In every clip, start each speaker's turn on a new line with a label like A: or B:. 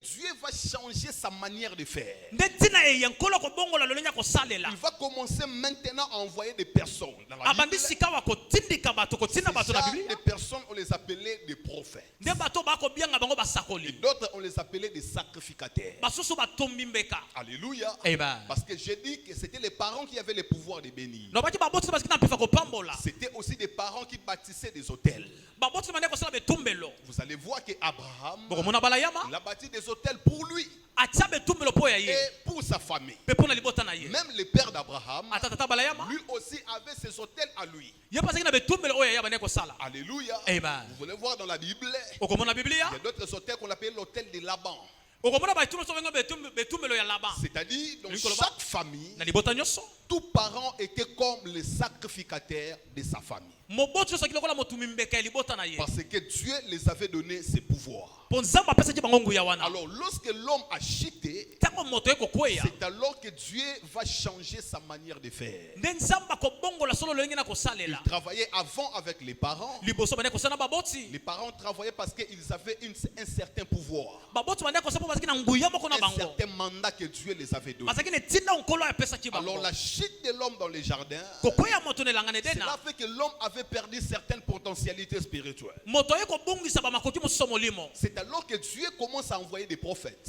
A: Dieu va changer sa manière de faire. Il va commencer maintenant à envoyer des personnes dans la Bible. Déjà, des personnes, on les appelait des prophètes. Et d'autres, on les appelait des sacrificateurs. Alléluia.
B: Amen.
A: Parce que j'ai dit que c'était les parents qui avaient le pouvoir de bénir. C'était aussi des parents qui bâtissaient des hôtels. Vous allez voir qu'Abraham, il a bâti des hôtels pour lui et pour sa famille. Même le père d'Abraham, lui aussi avait ses hôtels à lui. Alléluia.
B: Amen.
A: Vous voulez voir dans la Bible, il y a d'autres hôtels qu'on appelle l'hôtel de Laban. C'est-à-dire, dans chaque famille, tout parent était comme le sacrificateur de sa famille. Parce que Dieu les avait donné ses pouvoirs. Alors, lorsque l'homme a chuté, c'est alors que Dieu va changer sa manière de faire. Il travaillait avant avec les parents. Les parents travaillaient parce qu'ils avaient un certain pouvoir. Un certain mandat que Dieu les avait donné. Alors la chute de l'homme dans les jardins, cela fait que l'homme avait perdu certaines potentialités spirituelles. C'est alors que Dieu commence à envoyer des prophètes.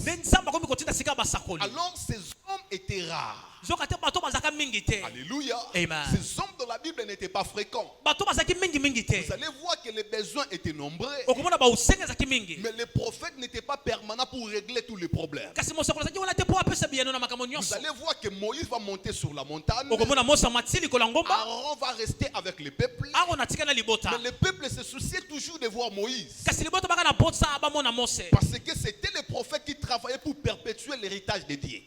A: Alors ces hommes étaient rares. Alléluia.
B: Amen.
A: Ces hommes dans la Bible n'étaient pas fréquents. Vous allez voir que les besoins étaient nombreux. Mais les prophètes n'étaient pas permanents pour régler tous les problèmes. Vous allez voir que Moïse va monter sur la montagne. Aaron va rester avec le peuple. Mais le peuple se souciait toujours de voir Moïse. Parce que c'était les prophètes qui travaillaient pour perpétuer l'héritage de Dieu.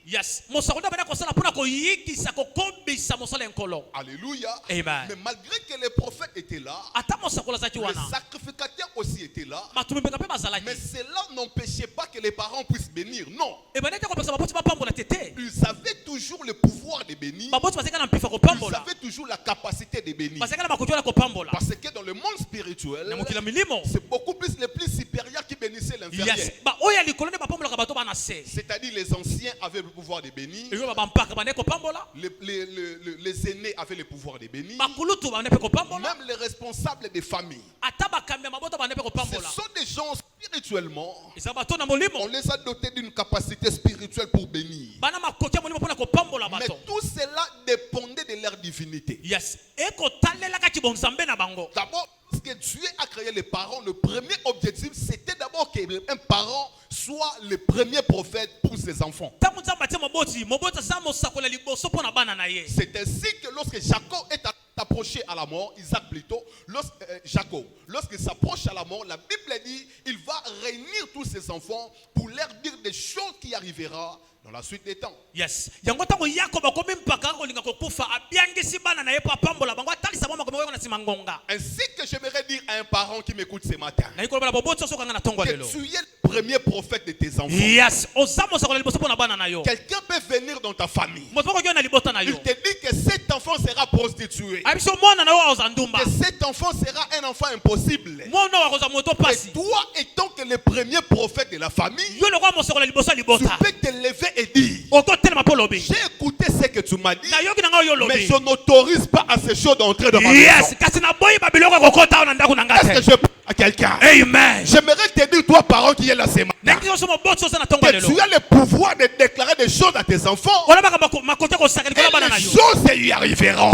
A: Alléluia.
B: Amen.
A: Mais malgré que les prophètes étaient là, les sacrificateurs aussi étaient là. Mais cela n'empêchait pas que les parents puissent bénir. Non. Ils avaient toujours le pouvoir de bénir. Ils avaient toujours la capacité de bénir. Parce que dans le monde spirituel, c'est beaucoup plus les plus supérieurs qui bénissaient l'inférieur. C'est-à-dire les anciens avaient le pouvoir de bénir. Les aînés avaient le pouvoir de bénir. Même les responsables des familles. Ce sont des gens spirituellement, on les a dotés d'une capacité spirituelle pour bénir. Mais tout cela dépendait de leur divinité. D'abord, parce que Dieu a créé les parents, le premier objectif c'était d'abord qu'un parent soit le premier prophète pour ses enfants. C'est ainsi que lorsque Jacob est approché à la mort, Isaac plutôt, lorsqu'il s'approche à la mort, la Bible dit il va réunir tous ses enfants pour leur dire des choses qui arriveront dans la suite des temps.
B: Yes.
A: Ainsi que j'aimerais dire à un parent qui m'écoute ce matin, que tu es le premier prophète de tes enfants.
B: Yes.
A: Quelqu'un peut venir dans ta famille. Il te dit que cet enfant sera prostitué. Que cet enfant sera un enfant impossible. Et toi, étant que le premier prophète de la famille, tu peux te lever et dire, j'ai écouté ce que tu m'as dit, mais je n'autorise pas à ces choses d'entrer dans ma maison. Est-ce que je parle à quelqu'un?
B: Amen.
A: J'aimerais te dire, toi parent qui est là ce matin, que tu as le pouvoir de déclarer des choses à tes enfants et les choses y arriveront.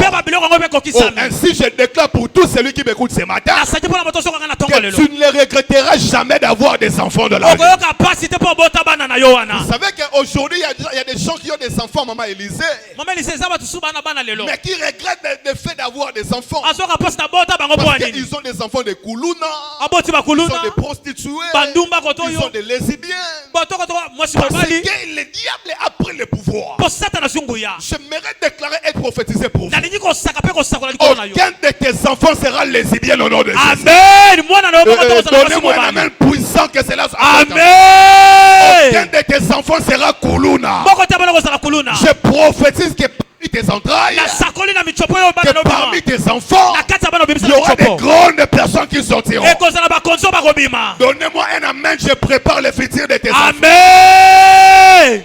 A: Ainsi je déclare pour tous celui qui m'écoute ce matin que tu ne les regretteras jamais d'avoir des enfants de la vie. Vous savez qu'aujourd'hui il y a des gens qui ont des enfants, maman Élisée, mais qui regrettent le fait d'avoir des enfants parce qu'ils ont des enfants de Koulouna, ils sont des prostituées, ils sont des lesbiennes, parce que le diable a pris le pouvoir. J'aimerais déclarer être prophétisé pour vous. Aucun de tes enfants sera lesbien au nom de Jésus.
B: Amen.
A: Donnez-moi un amen puissant que cela soit.
B: Amen.
A: Aucun de tes enfants sera Koulouna. Je prophétise que parmi tes entrailles, que parmi tes tes enfants, il y aura des grandes personnes qui sortiront. Donnez-moi un amen, je prépare le futur de tes enfants.
B: Amen.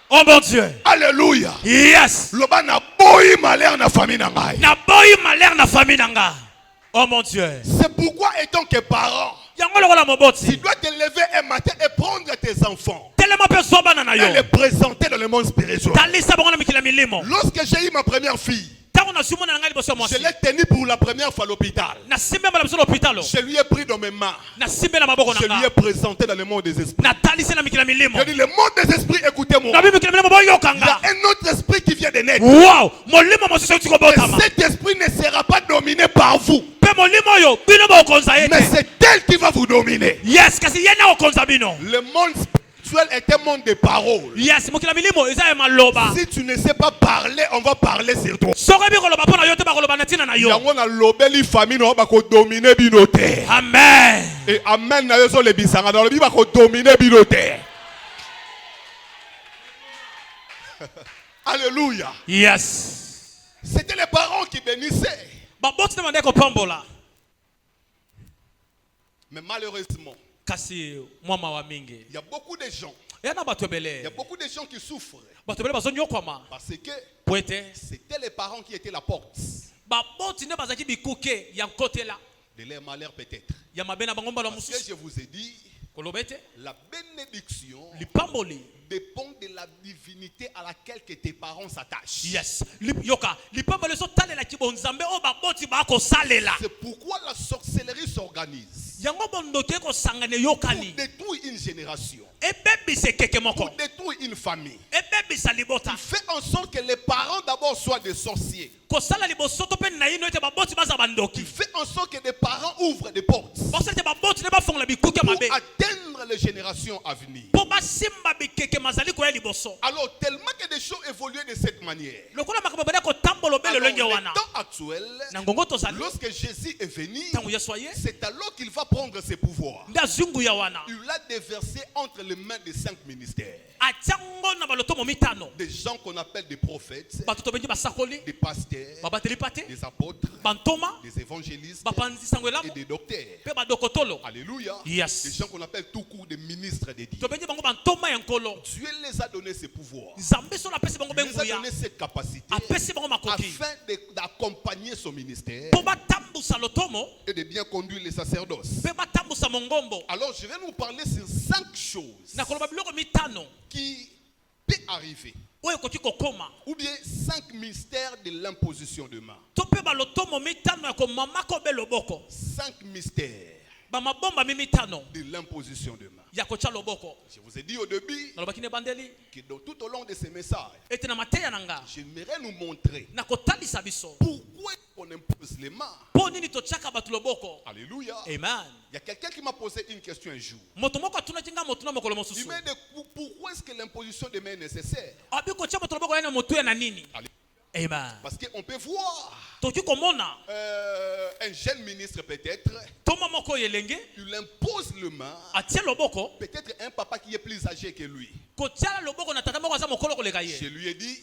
B: Oh mon Dieu.
A: Alléluia.
B: Yes.
A: Loba na boyi malheur na famille na ngai.
B: Na boyi malheur na famille na nga. Oh mon Dieu.
A: C'est pourquoi étant que parent, tu dois te lever un matin et prendre tes enfants et les présenter dans le monde spirituel. Lorsque j'ai eu ma première fille, je l'ai tenue pour la première fois à l'hôpital. Je lui ai pris dans mes mains. Je lui ai présenté dans le monde des esprits. Je dis, le monde des esprits, écoutez-moi. Il y a un autre esprit qui vient de naître.
B: Wow.
A: Et cet esprit ne sera pas dominé par vous. Mais c'est elle qui va vous dominer.
B: Yes,
A: le monde spirituel est un monde de paroles.
B: Yes,
A: si tu ne sais pas parler, on va parler sur toi.
B: Amen.
A: Et amen na yoso le bisanga dans le biba ko dominer binote. Alléluia.
B: Yes.
A: C'était les parents qui bénissaient. Mais malheureusement, il y a beaucoup de gens. Il y a beaucoup de gens qui souffrent. Parce que c'était les parents qui étaient la porte de leur malheur peut-être. Parce que je vous ai dit, la bénédiction dépend de la divinité à laquelle que tes parents s'attachent.
B: Yes.
A: C'est pourquoi la sorcellerie s'organise pour détruire une génération, pour détruire une famille. Il fait en sorte que les parents d'abord soient des sorciers. Il fait en sorte que les parents ouvrent des portes pour atteindre les générations à venir. Alors tellement que des choses évoluent de cette manière. Alors, le temps actuel, lorsque Jésus est venu, c'est alors qu'il va prendre ses pouvoirs. Il l'a déversé entre les mains des 5 ministères. Des gens qu'on appelle des prophètes, des pasteurs, des apôtres, des évangélistes et des docteurs. Alléluia.
B: Yes.
A: Des gens qu'on appelle tout court des ministres de Dieu. Dieu les a donné ses pouvoirs. Il les a donné ses capacités afin d'accompagner son ministère et de bien conduire les sacerdoces. Alors je vais nous parler sur 5 choses qui peuvent arriver. Ou bien 5 mystères de l'imposition de main. 5 mystères de l'imposition de main. Je vous ai dit au début que tout au long de ces messages, j'aimerais nous montrer pourquoi on impose les mains. Alléluia.
B: Amen.
A: Il y a quelqu'un qui m'a posé une question un jour. Il m'a dit pourquoi est-ce que l'imposition de main est nécessaire?
B: Amen.
A: Parce qu'on peut voir un jeune ministre peut-être, il impose le main, peut-être un papa qui est plus âgé que lui. Je lui ai dit,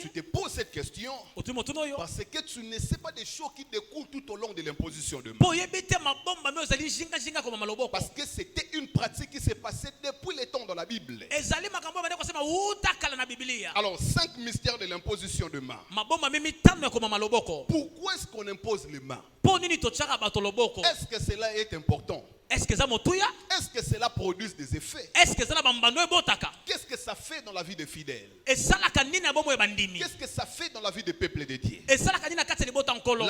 A: tu te poses cette question parce que tu ne sais pas des choses qui découlent tout au long de l'imposition de main. Parce que c'était une pratique qui s'est passée depuis les temps dans la Bible. Alors 5 mystères de l'imposition de main. Pourquoi est-ce qu'on impose les mains? Est-ce que cela est important? Est-ce que cela produit des effets? Qu'est-ce que ça fait dans la vie des fidèles? Qu'est-ce que ça fait dans la vie des peuples de Dieu? La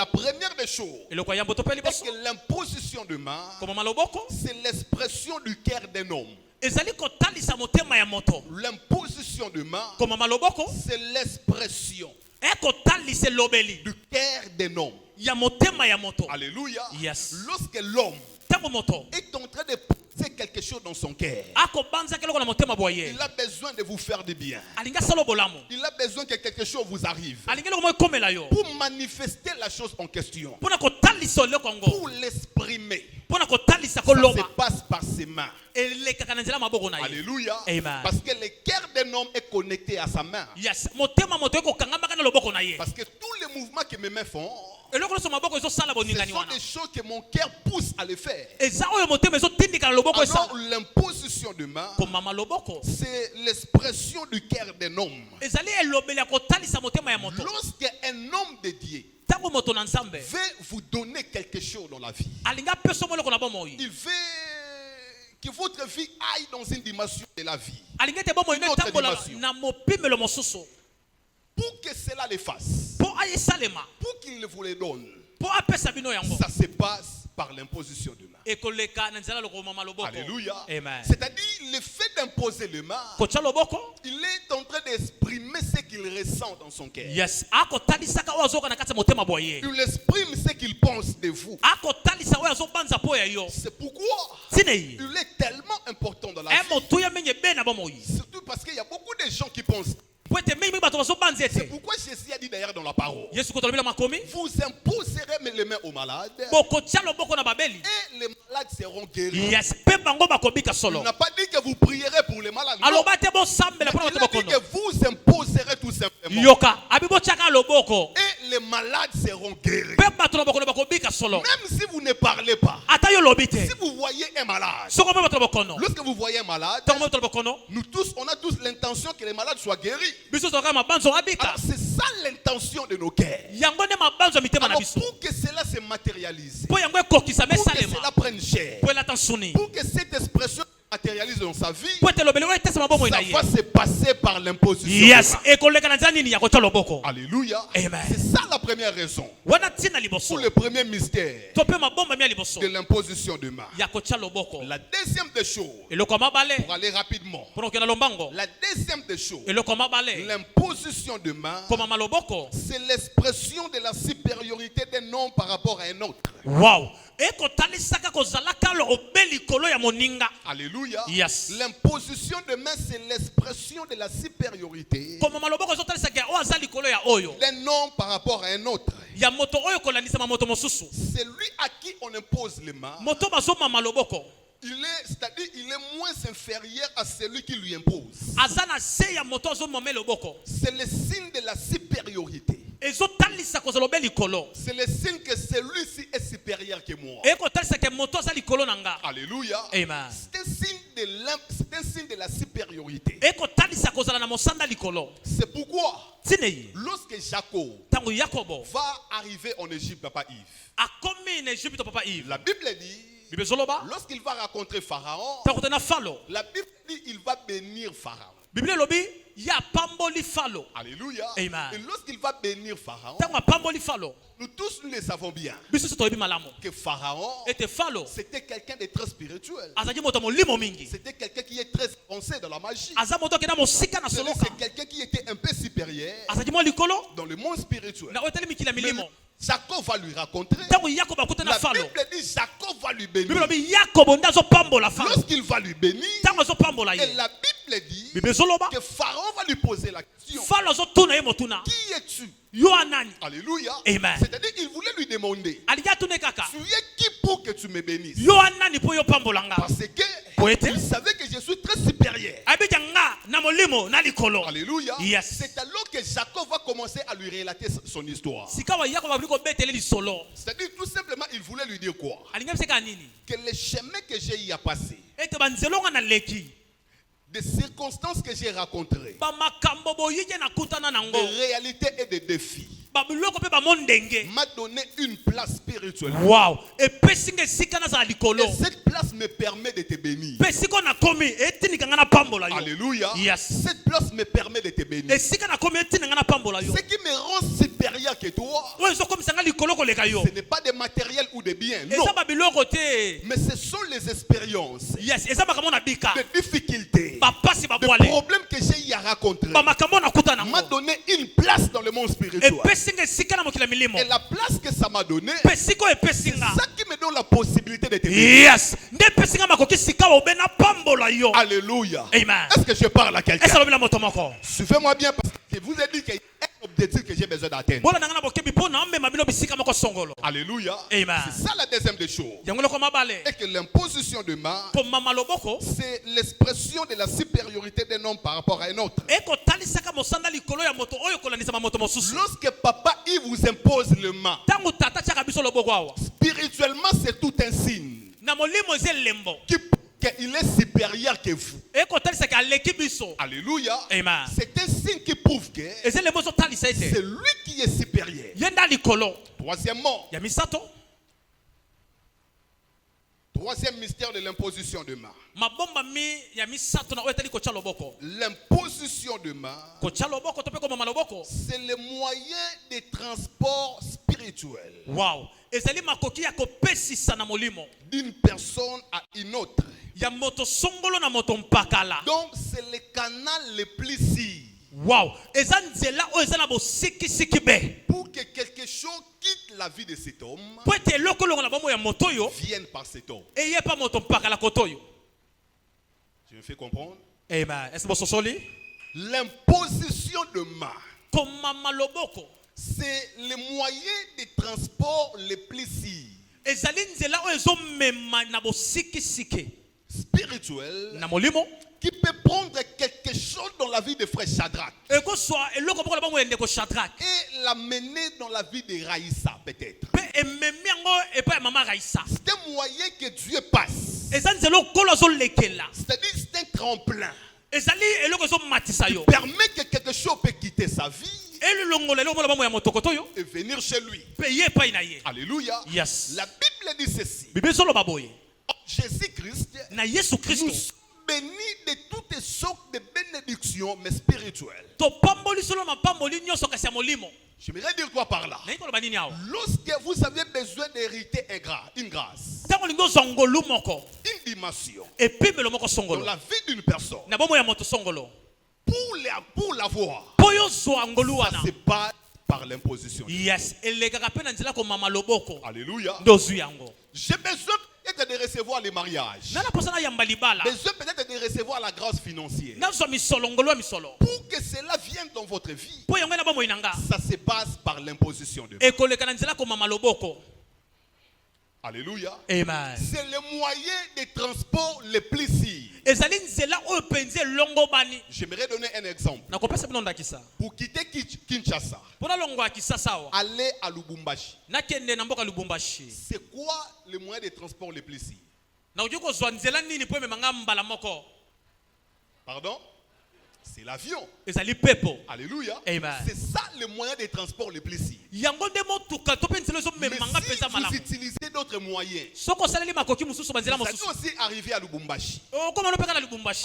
A: première des choses est que l'imposition de main, c'est l'expression du cœur d'un homme. L'imposition de main, c'est l'expression du cœur d'un homme. Alléluia.
B: Yes.
A: Lorsque l'homme est en train de penser quelque chose dans son cœur, il a besoin de vous faire du bien. Il a besoin que quelque chose vous arrive pour manifester la chose en question. pour l'exprimer, ça se passe par ses mains. Alléluia.
B: Amen.
A: Parce que le cœur d'un homme est connecté à sa main.
B: Yes.
A: Parce que tous les mouvements que mes mains font, ce sont des choses que mon cœur pousse à le faire. Alors l'imposition de main, c'est l'expression du cœur d'un homme. Lorsqu'un homme de Dieu veut vous donner quelque chose dans la vie, il veut que votre vie aille dans une dimension de la vie, une autre dimension. Pour que cela le fasse, pour qu'il vous le donne, ça se passe par l'imposition de main. Alléluia. C'est-à-dire le fait d'imposer les mains, il est en train d'exprimer ce qu'il ressent dans son cœur.
B: Yes.
A: Il exprime ce qu'il pense de vous. C'est pourquoi il est tellement important dans la vie. Surtout parce qu'il y a beaucoup de gens qui pensent. C'est pourquoi Jésus a dit d'ailleurs dans la parole, vous imposerez les mains aux malades et les malades seront guéris. Il n'a pas dit que vous prierez pour les malades. Non. Il a dit que vous imposerez tout simplement et les malades seront guéris. Même si vous ne parlez pas, si vous voyez un malade, lorsque vous voyez un malade, nous tous, on a tous l'intention que les malades soient guéris. Alors c'est ça l'intention de nos cœurs. Alors pour que cela se matérialise, pour que cela prenne chair, pour que cette expression matérialise dans sa vie, ça va se passer par l'imposition.
B: Yes.
A: Alléluia.
B: Amen.
A: C'est ça la première raison. Pour le premier mystère de l'imposition de main. La deuxième des choses, pour aller rapidement, la deuxième des choses, l'imposition de main, c'est l'expression de la supériorité d'un homme par rapport à un autre.
B: Wow.
A: Alléluia.
B: Yes.
A: L'imposition de main, c'est l'expression de la supériorité d'un homme par rapport à un autre. C'est lui à qui on impose les mains. C'est-à-dire il est moins inférieur à celui qui lui impose. C'est le signe de la supériorité. C'est le signe que celui-ci est supérieur que moi. Alléluia.
B: Amen.
A: C'est un signe de la supériorité. C'est pourquoi lorsque Jacob va arriver en Égypte, Papa Yves, la Bible dit, lorsqu'il va rencontrer Pharaon, la Bible dit il va bénir Pharaon. Alléluia.
B: Amen.
A: Et lorsqu'il va bénir Pharaon, nous tous nous le savons bien que Pharaon c'était quelqu'un de très spirituel. C'était quelqu'un qui est très avancé dans la magie. C'est quelqu'un qui était un peu supérieur dans le monde spirituel. Mais Jacob va lui rencontrer. La Bible dit Jacob va lui bénir. Lorsqu'il va lui bénir, et la Bible dit que Pharaon va lui poser la question. Qui es-tu? Alléluia.
B: Amen.
A: C'est-à-dire qu'il voulait lui demander, tu es qui pour que tu me bénisses? Parce que il savait que je suis très supérieur. Alléluia.
B: Yes.
A: C'est alors que Jacob va commencer à lui relater son histoire. C'est-à-dire tout simplement il voulait lui dire quoi? Que le chemin que j'ai eu à passer, des circonstances que j'ai rencontrées, de réalités et de défis, m'a donné une place spirituelle.
B: Wow. Et
A: cette place me permet de te bénir. Alléluia.
B: Yes.
A: Cette place me permet de te bénir. Ce qui me rend supérieur que toi, ce n'est pas des matériels ou des biens. Non. Mais ce sont les expériences, les difficultés, les problèmes que j'ai eu à rencontrer. M'a donné une place dans le monde spirituel. Et la place que ça m'a donné, c'est ça qui me donne la possibilité de te bénir.
B: Yes.
A: Alléluia.
B: Amen.
A: Est-ce que je parle à quelqu'un?
B: Suivez-moi
A: bien parce que je vous ai dit qu'il y a un dire que j'ai besoin d'atteindre. Alléluia.
B: Amen.
A: C'est ça la deuxième des choses. Et que l'imposition de main, c'est l'expression de la supériorité d'un homme par rapport à un autre. Lorsque papa il vous impose le main, spirituellement c'est tout un signe qu'il est supérieur que vous. Alléluia. C'est un signe qui prouve que c'est lui qui est supérieur. Troisièmement, troisième mystère de l'imposition de main. L'imposition de main, c'est le moyen de transport spirituel d'une personne à une autre. Donc c'est le canal le plus sûr. Pour que quelque chose quitte la vie de cet homme, vienne par cet homme. Je me fais comprendre? L'imposition de main, c'est le moyen de transport le plus sûr, spirituel, qui peut prendre quelque chose dans la vie de frère Shadrach et l'amener dans la vie de Raïssa peut-être. C'est un moyen que Dieu passe. C'est-à-dire c'est un tremplin qui permet que quelque chose peut quitter sa vie et venir chez lui. Alléluia.
B: Yes.
A: La Bible dit ceci. Jésus-Christ nous bénis de toutes sortes de bénédictions, mais spirituelles. J'aimerais dire quoi par là? Lorsque vous avez besoin d'hériter une grâce, une dimension dans la vie d'une personne, pour l'avoir, ça se passe par l'imposition.
B: Yes.
A: Alléluia. J'ai besoin peut-être de recevoir les mariages. Besoin peut-être de recevoir la grâce financière. Pour que cela vienne dans votre vie, ça se passe par l'imposition de main. Alléluia.
B: Amen.
A: C'est le moyen de transport le plus sûr. J'aimerais donner un exemple. Pour quitter Kinshasa, aller à Lubumbashi, c'est quoi le moyen de transport le plus sûr? Pardon? C'est l'avion. Alléluia. C'est ça le moyen de transport le plus sûr. Mais si vous utilisez d'autres moyens, vous allez aussi arriver à Lubumbashi.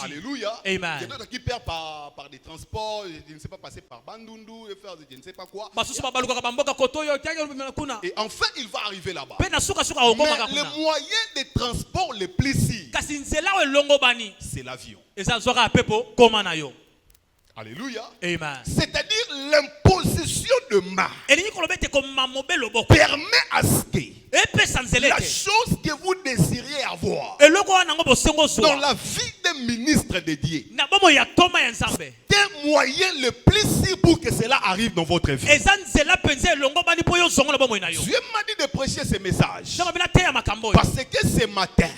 A: Alléluia. Il y a d'autres qui perdent par des transports, je ne sais pas, passer par Bandundu, faire je ne sais pas quoi. Et enfin, il va arriver là-bas. Mais le moyen de transport le plus sûr, c'est l'avion. Alléluia. C'est-à-dire l'imposition de main permet à ce que la chose que vous désiriez avoir dans la vie d'un ministre de Dieu, c'est un moyen le plus sûr pour que cela arrive dans votre vie. Dieu m'a dit de prêcher ce message parce que ce matin,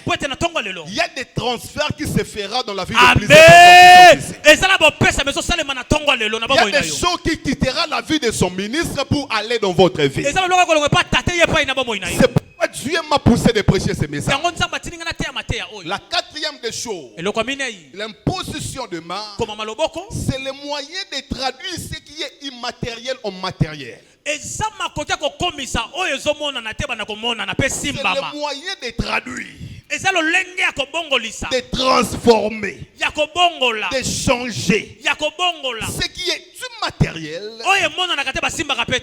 A: il y a des transferts qui se feront dans la vie de plusieurs personnes. Il y a des choses qui quitteront la vie de son ministre pour aller dans votre vie. C'est pourquoi Dieu m'a poussé de prêcher ce message. La quatrième des choses, l'imposition de main, c'est le moyen de traduire ce qui est immatériel en matériel. C'est le moyen de traduire, de transformer, de changer ce qui est immatériel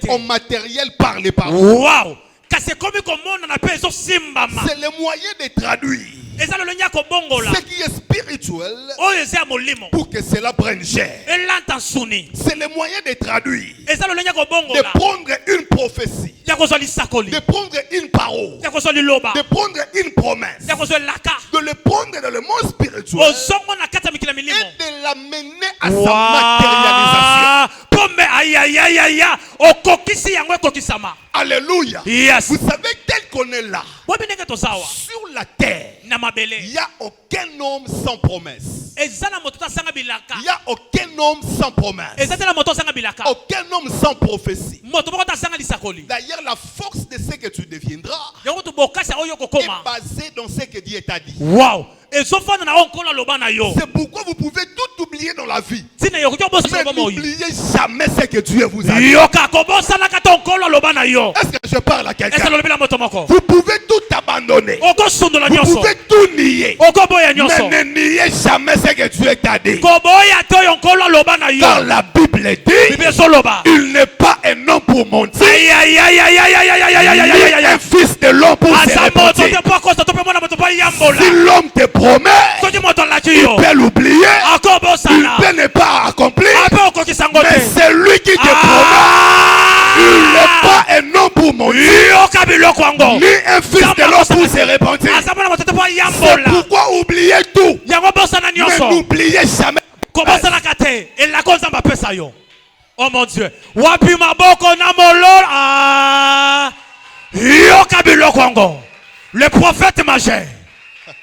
A: en matériel par les paroles.
B: Wow.
A: C'est le moyen de traduire ce qui est spirituel spirituel pour que cela prenne chair. C'est le moyen de traduire, de prendre une prophétie, de prendre une parole, de prendre une promesse, de le prendre dans le monde spirituel et de l'amener à sa matérialisation. Alléluia.
B: Yes.
A: Vous savez, tel qu'on est là, sur la terre, il n'y a aucun homme sans promesse. Il n'y a aucun homme sans promesse. Aucun homme sans prophétie. D'ailleurs, la force de ce que tu deviendras est basée dans ce que Dieu t'a dit.
B: Wow.
A: C'est pourquoi vous pouvez tout oublier dans la vie. Mais n'oubliez jamais ce que Dieu vous a dit. Est-ce que je parle à quelqu'un? Vous pouvez tout abandonner. Vous pouvez tout nier. Mais ne niez jamais ce que Dieu t'a dit. Car la Bible dit, il n'est pas un homme pour mentir, ni un fils de l'homme pour se repentir. Si l'homme te promet, il peut l'oublier, il peut ne pas accomplir, mais c'est lui qui te promet. Il n'est pas un homme pour mentir, ni un fils de l'homme pour se repentir. C'est pourquoi oubliez tout, mais n'oubliez jamais.
B: Oh mon Dieu. Wapi maboko na molol. Yoka biloko ngo. Le prophète majeur.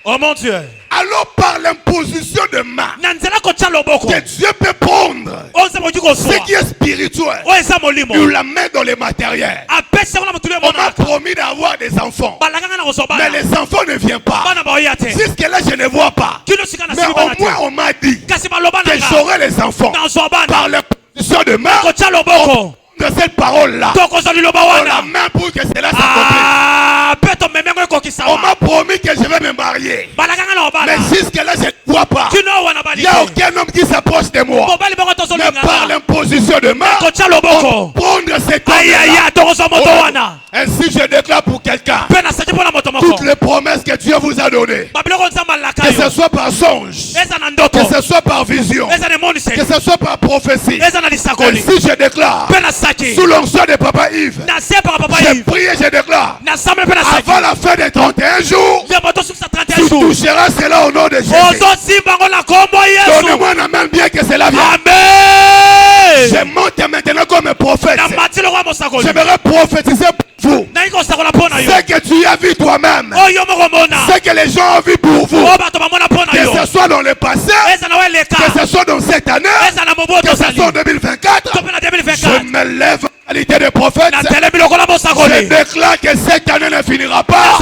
B: Oh mon Dieu.
A: Alors par l'imposition de main que Dieu peut prendre ce qui est spirituel, il la met dans les matériels. On m'a promis d'avoir des enfants, mais les enfants ne viennent pas. Jusque-là je ne vois pas. Mais au moins on m'a dit que j'aurai les enfants par l'imposition de main. De cette parole-là, on la main pour que cela s'accomplisse. On m'a promis que je vais me marier, mais jusque-là je ne vois pas. Il n'y a aucun homme qui s'approche de moi. Mais par l'imposition de main, on prendre cet homme-là. Ainsi je déclare pour quelqu'un toutes les promesses que Dieu vous a données, que ce soit par songe, que ce soit par vision, que ce soit par prophétie. Ainsi je déclare, sous l'onction de Papa Yves, je prie et je déclare, avant la fin des 31 jours, tu toucheras cela au nom de Jésus. Donnez-moi la main bien que cela vienne.
B: Amen.
A: Je monte maintenant comme prophète. J'aimerais prophétiser pour vous ce que tu as vu toi-même, ce que les gens ont vu pour vous, que ce soit dans le passé, que ce soit dans cette année, que ce soit en 2024. Je me lève en qualité de prophète. Je déclare que cette année ne finira pas.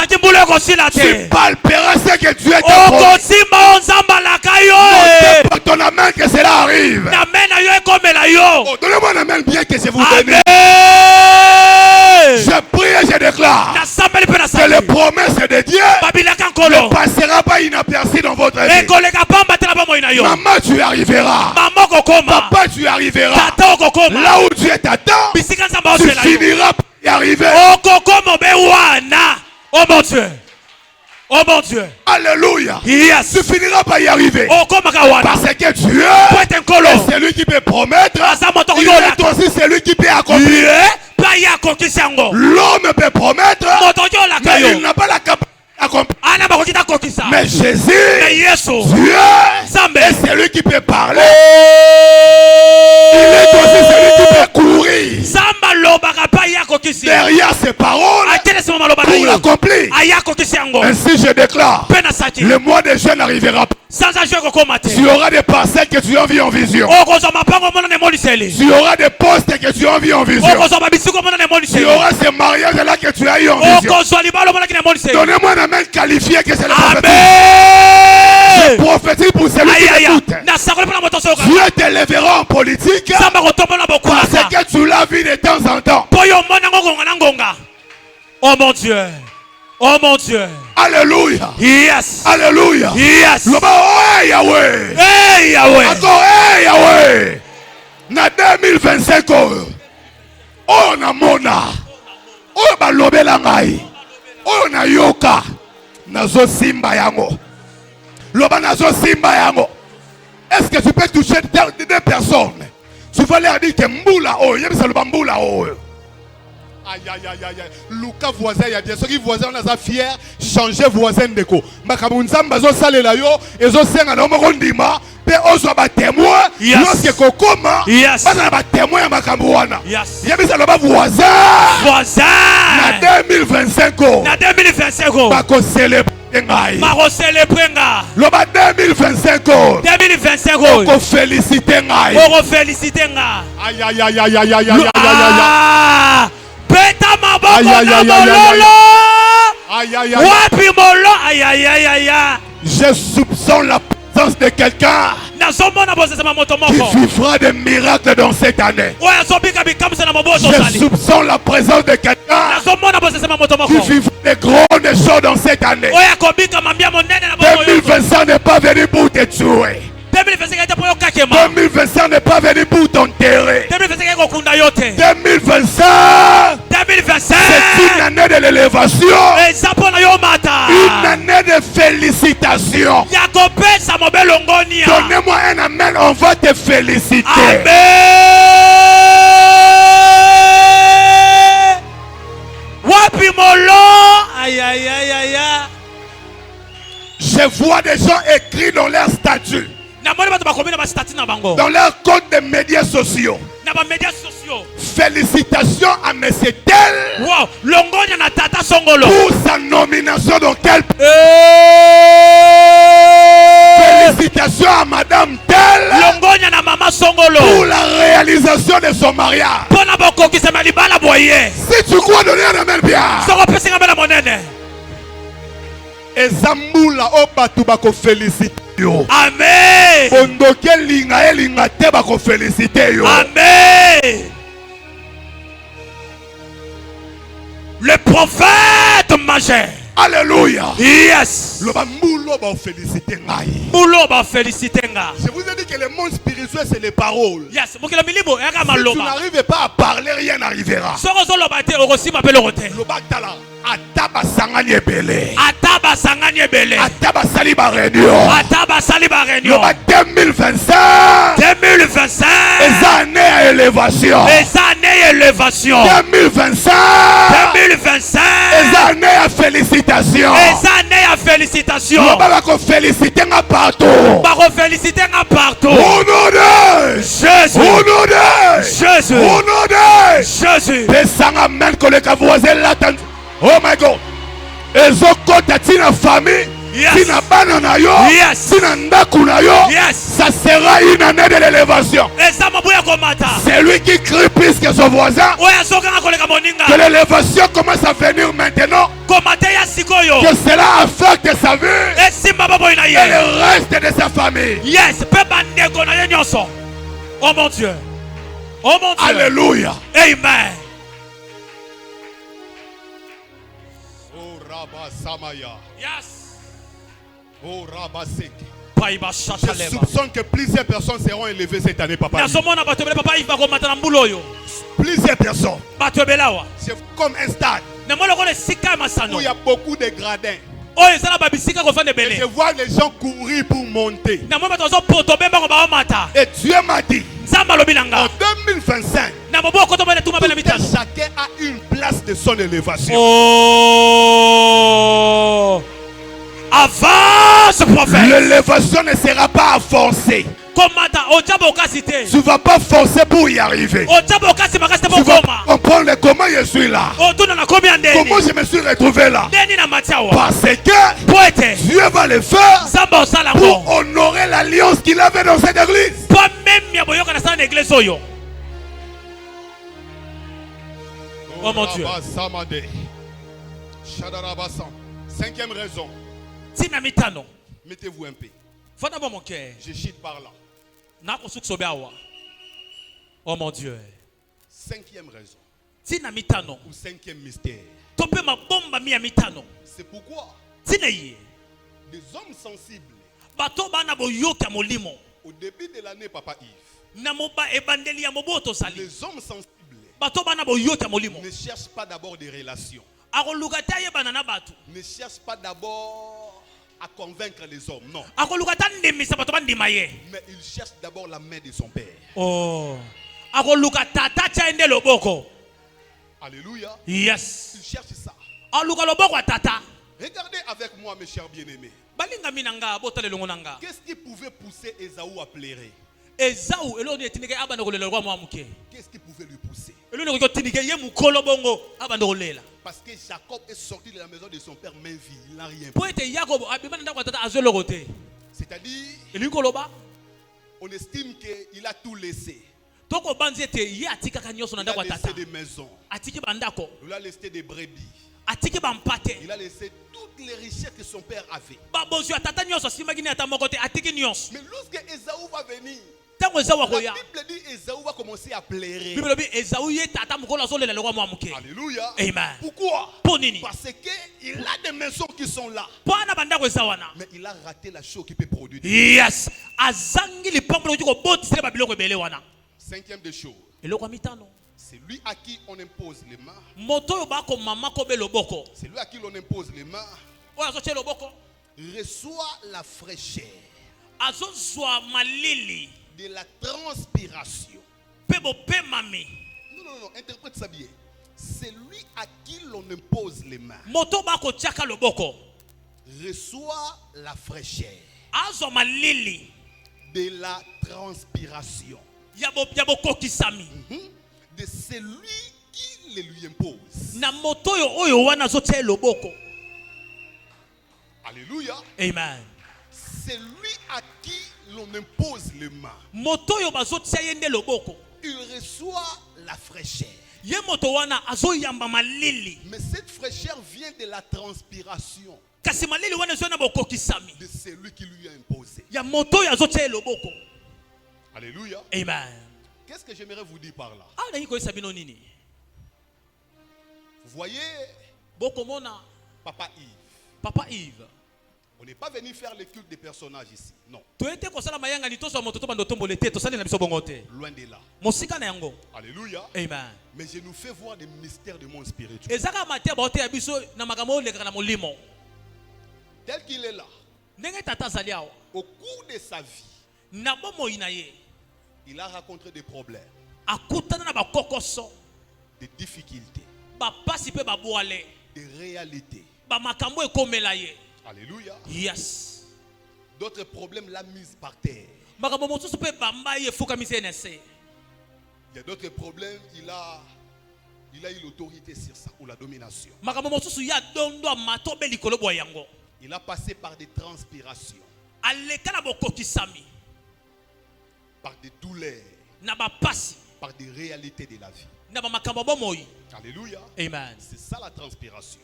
A: Tu palperas ce que Dieu t'a promis. Montez ton la main que cela arrive. Donnez-moi la main bien que je vous donne. Je prie et je déclare que les promesses de Dieu ne passeront pas inaperçues dans votre vie. Maman, tu arriveras. Papa, tu arriveras. Là où Dieu t'attend, tu finiras par y arriver.
B: Oh mon Dieu. Oh mon Dieu.
A: Alléluia.
B: Yes.
A: Tu finiras par y arriver. Parce que Dieu est celui qui peut promettre. Il est aussi celui qui peut accomplir. L'homme peut promettre, mais il n'a pas la capacité d'accomplir. Mais Jésus, Dieu est celui qui peut parler. Il est aussi celui qui peut courir derrière ses paroles pour l'accomplir. Ainsi je déclare, le mois de juin n'arrivera pas. Tu auras des parcelles que tu as vues en vision. Tu auras des postes que tu as vus en vision. Tu auras ces mariages-là que tu as eu en vision. Donnez-moi la main qualifiée que c'est la prophétie. Je prophétise pour celui qui écoute. Dieu te lèvera en politique parce que tu l'as vu de temps en temps.
B: Oh mon Dieu. Oh mon Dieu.
A: Alléluia.
B: Yes.
A: Alléluia.
B: Yes.
A: Hey Yahweh.
B: Hey Yahweh.
A: Encore hey Yahweh. Na 2025 on a mona. On ba lobela ngai. On a yoka. Nazo simba yango. Est-ce que tu peux toucher des personnes? Tu vas leur dire que Mboula, oh, il y a le Bamboula, oh. Aïe, aïe, aïe, aïe. Luka voisin, il y a bien ceux qui voisins, on a fier, changer voisin de ko. Makabounzam, bazo sale la yo, et zo senga no morondima, pe ozo ba témoin, lorsque kokoma, bana ba témoin ya makambouana. Il y a bien le voisin.
B: Voisin.
A: Na 2025 ko.
B: Na 2025 ko.
A: Bako célébrer.
B: Mako célébrer nga.
A: Loba 2025 ko.
B: 2025 ko.
A: Ko féliciter nga.
B: Ko féliciter nga.
A: Aïe aïe aïe aïe aïe aïe aïe aïe.
B: Peta maboko na mololo.
A: Aïe aïe aïe.
B: Wapi molo. Aïe aïe aïe aïe.
A: Je soupçonne la présence de quelqu'un qui vivra des miracles dans cette année. Je soupçonne la présence de quelqu'un qui vivra des grandes choses dans cette année. 2025 n'est pas venu pour te tuer. 2025 n'est pas venu pour t'enterrer. 2025, c'est une année de l'élévation, une année de félicitations. Donnez-moi un amen, on va te féliciter.
B: Amen. Aïe, aïe, aïe, aïe.
A: Je vois des gens écrits dans leurs statuts, dans leur compte de médias sociaux. Félicitations à M. Tel pour sa nomination dans quel pays. Félicitations à Madame Tel pour la réalisation de son mariage. Si tu crois donner un amen bien, et Zamboula Obatu bako félicite yo.
B: Amen.
A: Bondoke linga elinga te bako félicite yo.
B: Amen. Le prophète majeur.
A: Alléluia.
B: Yes.
A: Le bambulo ba féliciter ngai.
B: Moulo ba féliciter nga.
A: Je vous ai dit que le monde spirituel c'est les paroles.
B: Yes. Si tu
A: n'arrives pas à parler, rien n'arrivera. Le batala. Ataba sangani ebele.
B: Ataba sangani ebele.
A: Ataba saliba réunion.
B: Ataba saliba réunion.
A: 2025.
B: 2025.
A: Les années à élévation.
B: Les années élévation.
A: 2025.
B: 2025.
A: Les années à félicitations.
B: Les années à félicitations.
A: On va féliciter partout.
B: On va féliciter partout.
A: Au nom de
B: Jésus.
A: Au nom de
B: Jésus.
A: Au nom de
B: Jésus.
A: Les sangs amènent que les voisins l'attendent. Oh my God. Et Zokota tina famille. Tina banana yo. Tina ndakuna yo. Ça sera une année de l'élévation. C'est lui qui crie plus que son voisin. Que l'élévation commence à venir maintenant. Que cela affecte sa vie et le reste de sa famille.
B: Yes. Oh mon Dieu. Oh mon Dieu.
A: Alléluia.
B: Amen. Yes.
A: Oh Rabasek. Je soupçonne que plusieurs personnes seront élevées cette année, papa. Plusieurs personnes. C'est comme un stade où il y a beaucoup de gradins. Et je vois les gens courir pour monter. Et Dieu m'a dit en 2025, chacun a une place de son élévation.
B: Oh. Avance, prophète.
A: L'élévation ne sera pas à forcer. Tu ne vas pas forcer pour y arriver. Tu vas comprendre comment je suis là. Comment je me suis retrouvé là. Parce que Dieu va le faire pour honorer l'alliance qu'il avait dans cette église.
B: Oh mon Dieu.
A: Cinquième raison. Mettez-vous un peu. Je chute par là.
B: Oh mon Dieu.
A: Cinquième raison. Ou cinquième mystère. C'est pourquoi des hommes sensibles au début de l'année, Papa Yves, les hommes sensibles ne cherchent pas d'abord des relations. Ne cherchent pas d'abord à convaincre les hommes, non.
B: Mais
A: Mais il cherche d'abord la main de son père.
B: oh.
A: Alléluia.
B: Yes.
A: Il cherche ça. Regardez avec moi, mes chers bien-aimés. Qu'est-ce qui pouvait pousser Ésaü à pleurer? Qu'est-ce qui pouvait lui pousser? Parce que Jacob est sorti de la maison de son père main vide. Il n'a rien pris. C'est-à-dire, on estime qu'il a tout laissé. Il a laissé des maisons. Il a laissé des brebis. Il a laissé toutes les richesses que son père avait. Mais lorsque Ésaü va venir, la Bible dit Ésaü va commencer à pleurer. Alléluia.
B: Amen.
A: Pourquoi? Parce qu'il a des maisons qui sont là. Mais il a raté la chose qui peut produire.
B: Yes.
A: Cinquième des choses. C'est lui à qui on impose les mains. C'est lui à qui l'on impose les mains. Reçoit la fraîcheur de la transpiration. Non, interprète ça bien. C'est lui à qui l'on impose les mains. Reçoit la fraîcheur de la transpiration. De celui qui le lui impose. Alléluia.
B: Amen.
A: C'est lui à qui l'on impose les mains. Il reçoit la fraîcheur. Mais cette fraîcheur vient de la transpiration de celui qui lui a imposé. Alléluia.
B: Amen.
A: Qu'est-ce que j'aimerais vous dire par là? Vous voyez, Papa Yves. On n'est pas venu faire le culte des personnages ici. Non. Loin de là. Alléluia.
B: Amen.
A: Mais je nous fais voir des mystères du monde spirituel. Tel qu'il est là. Au cours de sa vie, il a rencontré des problèmes, des difficultés, des réalités. Alléluia.
B: Yes.
A: D'autres problèmes l'ont mise par terre. Il y a d'autres problèmes, il a eu l'autorité sur ça ou la domination. Il a passé par des transpirations, par des douleurs, par des réalités de la vie. Alléluia.
B: Amen.
A: C'est ça la transpiration.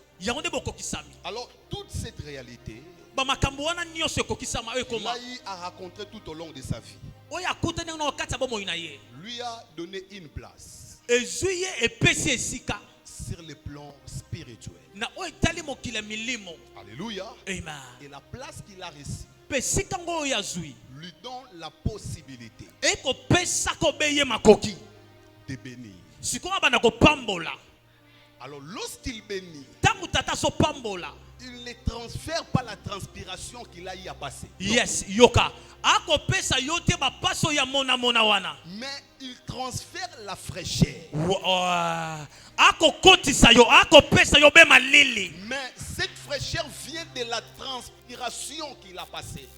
A: Alors, toute cette réalité, il a eu à rencontrer tout au long de sa vie. Lui a donné une place sur le plan spirituel. Alléluia.
B: Amen.
A: Et la place qu'il a reçue lui donne la possibilité de bénir. Alors lorsqu'il bénit, il ne transfère pas la transpiration qu'il a eu à passer.
B: Yes, yoka.
A: Mais il transfère la fraîcheur. Mais cette fraîcheur vient de la transpiration qu'il a passée.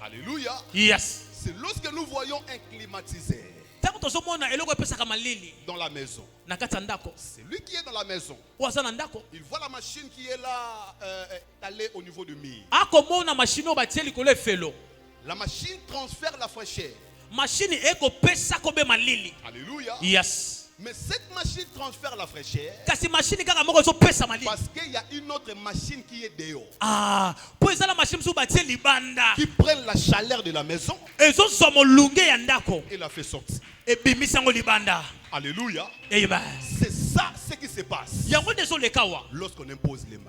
A: Alléluia.
B: Yes.
A: C'est lorsque nous voyons un climatiseur dans la maison. C'est lui qui est dans la maison. Il voit la machine qui est là, allée au niveau du mur. La machine transfère la fraîcheur. Alléluia.
B: Yes.
A: Mais cette machine transfère la fraîcheur parce qu'il y a une autre machine qui est dehors, qui prend la chaleur de la maison et la fait sortir. Alléluia. C'est ça ce qui se passe lorsqu'on impose les mains.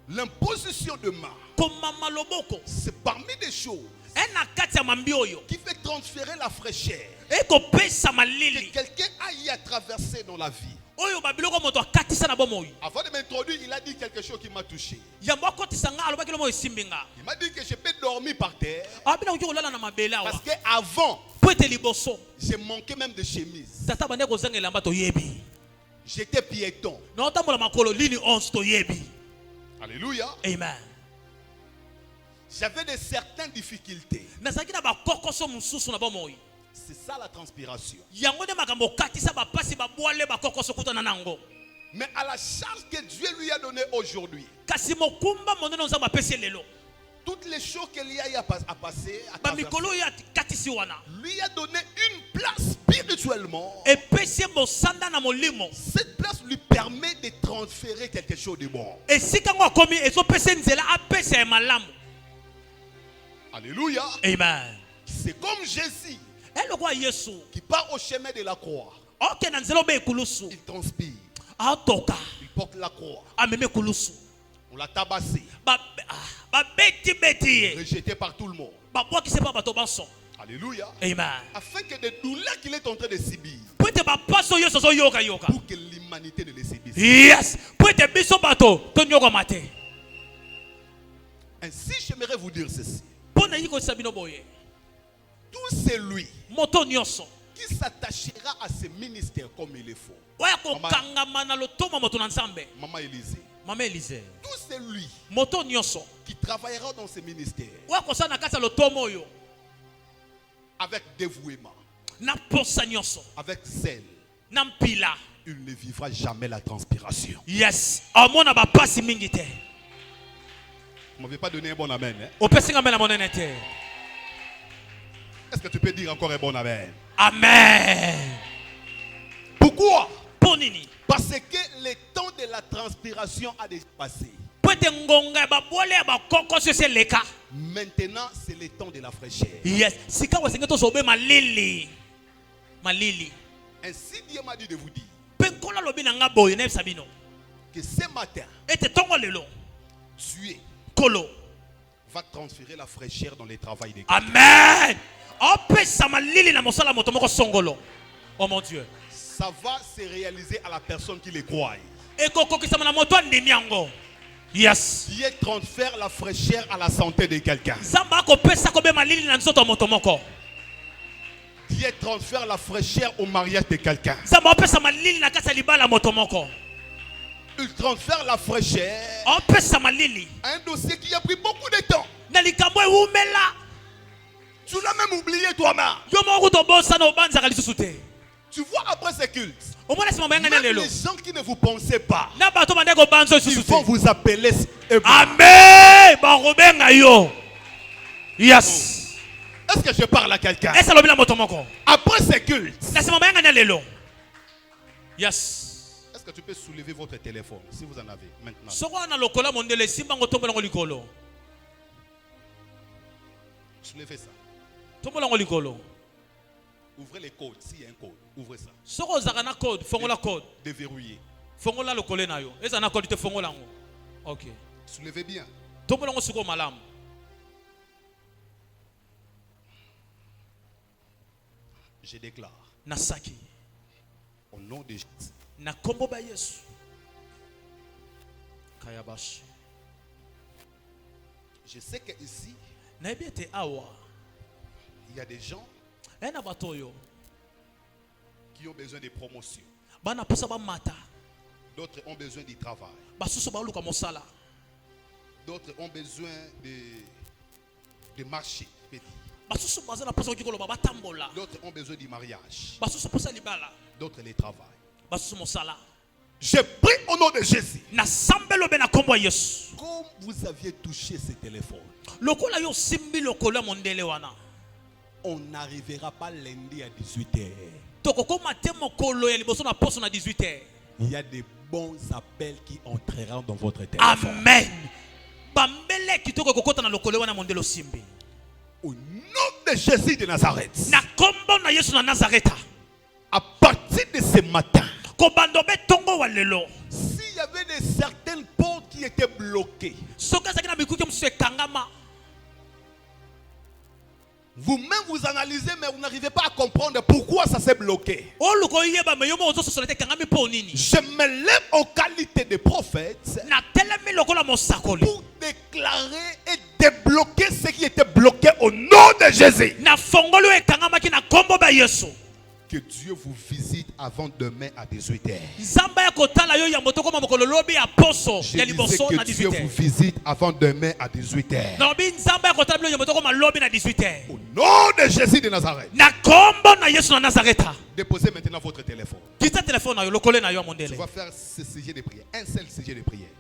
A: L'imposition de main, c'est parmi des choses qui fait transférer la fraîcheur que quelqu'un a eu à traverser dans la vie. Avant de m'introduire, il a dit quelque chose qui m'a touché. Il m'a dit que je peux dormir par terre. Parce qu'avant, j'ai manqué même de chemise. J'étais piéton. Alléluia.
B: Amen.
A: J'avais de certaines difficultés. C'est ça la transpiration. Mais à la charge que Dieu lui a donnée aujourd'hui, toutes les choses qu'il y a à passer, lui a donné une place spirituellement. Cette place lui permet de transférer quelque chose de bon. Alléluia.
B: Amen.
A: C'est comme Jésus qui part au chemin de la croix. Il transpire. Il porte la croix. On l'a tabassé. Rejeté par tout le monde. Alléluia.
B: Amen.
A: Afin que des douleurs qu'il est en train de subir, pour que l'humanité ne les subisse.
B: Yes.
A: Ainsi, j'aimerais vous dire ceci. Tout celui qui s'attachera à ce ministère comme il le faut. Maman Élisée. Tout celui qui travaillera dans ce ministère avec dévouement, avec zèle, il ne vivra jamais la transpiration.
B: Yes.
A: Vous ne m'avez pas donné un bon amen. Hein? Est-ce que tu peux dire encore un bon amen?
B: Amen.
A: Pourquoi? Parce que le temps de la transpiration a déjà passé. Maintenant, c'est le temps de la fraîcheur.
B: Yes.
A: Ainsi, Dieu m'a dit de vous dire que ce matin, Dieu va transférer la fraîcheur dans les travails des gars.
B: Amen. Oh mon Dieu.
A: Ça va se réaliser à la personne qui les croit.
B: Yes.
A: Dieu transfère la fraîcheur à la santé de quelqu'un. Dieu transfère la fraîcheur au mariage de quelqu'un. Il transfère la fraîcheur à un dossier qui a pris beaucoup de temps. Tu l'as même oublié toi-même. Tu vois, après ce culte, même les gens qui ne vous pensaient pas, ils vont vous appeler.
B: Amen. Yes.
A: Est-ce que je parle à quelqu'un? Après ce culte,
B: yes.
A: est-ce que tu peux soulever votre téléphone si vous en avez maintenant? Soulevez ça. Ouvrez les codes. S'il y a un code, ouvrez ça. Déverrouillez.
B: Ok.
A: Soulevez bien. Je déclare au nom de Jésus. Je sais qu'ici, il y a des gens qui ont besoin de promotion. D'autres ont besoin du travail. D'autres ont besoin de marcher. D'autres ont besoin du mariage. D'autres les travail. Je prie au nom de Jésus. Comme vous aviez touché ce téléphone, on n'arrivera pas lundi à 18h. Il y a des bons appels qui entreront dans votre téléphone.
B: Amen.
A: Au nom de Jésus de Nazareth. À partir de ce matin, s'il y avait certaines portes qui étaient bloquées, Vous-même vous analysez, mais vous n'arrivez pas à comprendre pourquoi ça s'est bloqué. Je me lève en qualité de prophète pour déclarer et débloquer ce qui était bloqué au nom de Jésus. Que Dieu vous visite avant demain à 18h. Je disais que Dieu vous visite avant demain à 18h. Au nom de Jésus de Nazareth. Déposez maintenant votre téléphone. Je vais faire ce sujet de prière. Un seul sujet de prière.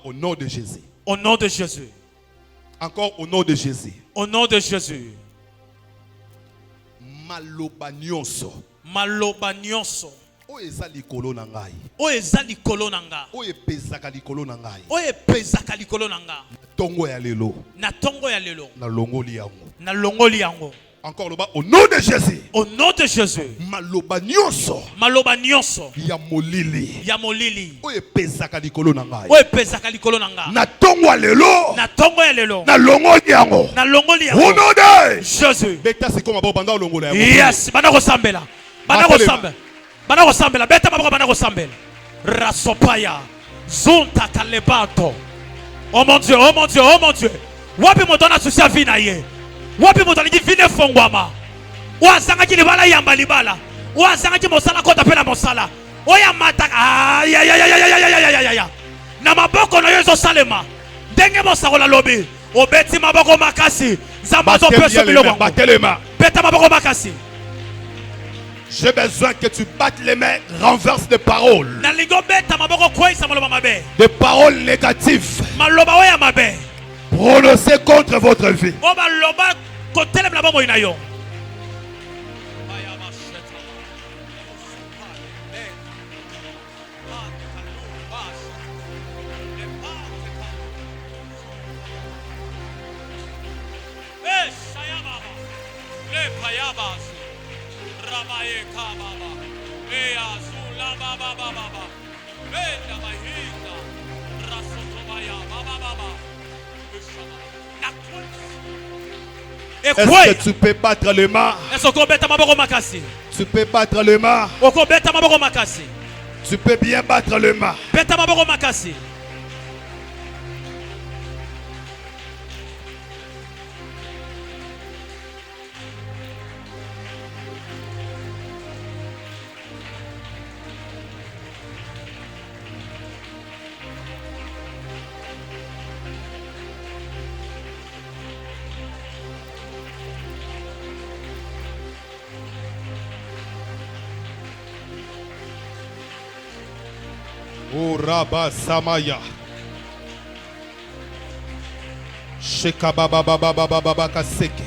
A: Au nom de Jésus.
B: Au nom de Jésus.
A: Encore au nom de Jésus.
B: Au nom de Jésus.
A: Maloba nyonso.
B: Maloba nyonso.
A: O eza likolo na ngai.
B: O eza likolo na nga.
A: O epezaka likolo na ngai.
B: O epezaka likolo na nga.
A: Tongo ya lelo.
B: Na tongo ya lelo.
A: Na longoli yango.
B: Na longoli yango.
A: Encore là-bas, au nom de Jésus.
B: Au nom de Jésus.
A: Maloba nyonso.
B: Maloba nyonso.
A: Ya molili.
B: Ya molili.
A: O epezaka likolo na ngai.
B: O epezaka likolo na nga.
A: Na tongo ya lelo.
B: Na tongo ya lelo.
A: Na longoli yango.
B: Na longoli yango.
A: Au nom de
B: Jésus.
A: Beta c'est comme banda longola yango.
B: Yes, bana ko sambela. Bana ko sambela. Bana ko sambela. Beta maboko bana ko sambela. Rasopaya. Zonta kalebato. Oh mon Dieu, oh mon Dieu, oh mon Dieu. Wapi motona susia vina ye. Wapi motona divine fongwama. Wazanga ki libala yamba libala. Wazanga ki mosala kota pena mosala. Oya mata ya ya ya ya ya ya ya ya ya. Na maboko na yezo salema. Ndenge mosakola lobi. Obeti maboko makasi. Zambazo peso biloko. Beta maboko makasi.
A: J'ai besoin que tu battes les mains, renverse des paroles. Des paroles négatives. Prononcées contre votre vie. Est-ce que tu peux battre les mains? Tu peux battre les mains. Tu peux bien battre les mains. O Rabba Samaya. Sheka baba baba baba baba kaseke.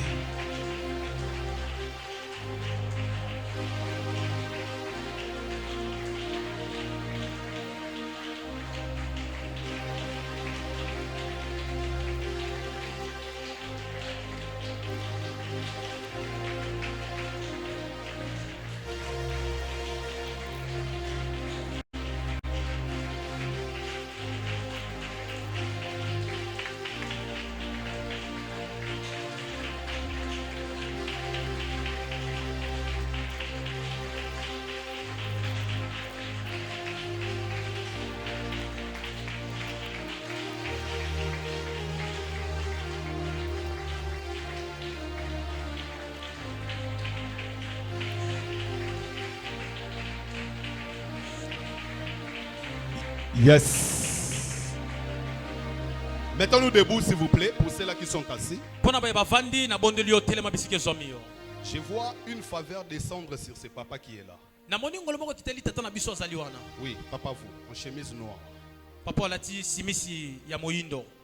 A: Yes. Mettons-nous debout, s'il vous plaît, pour ceux-là qui sont assis. Je vois une faveur descendre sur ce papa qui est là. Oui, papa, vous, en chemise noire.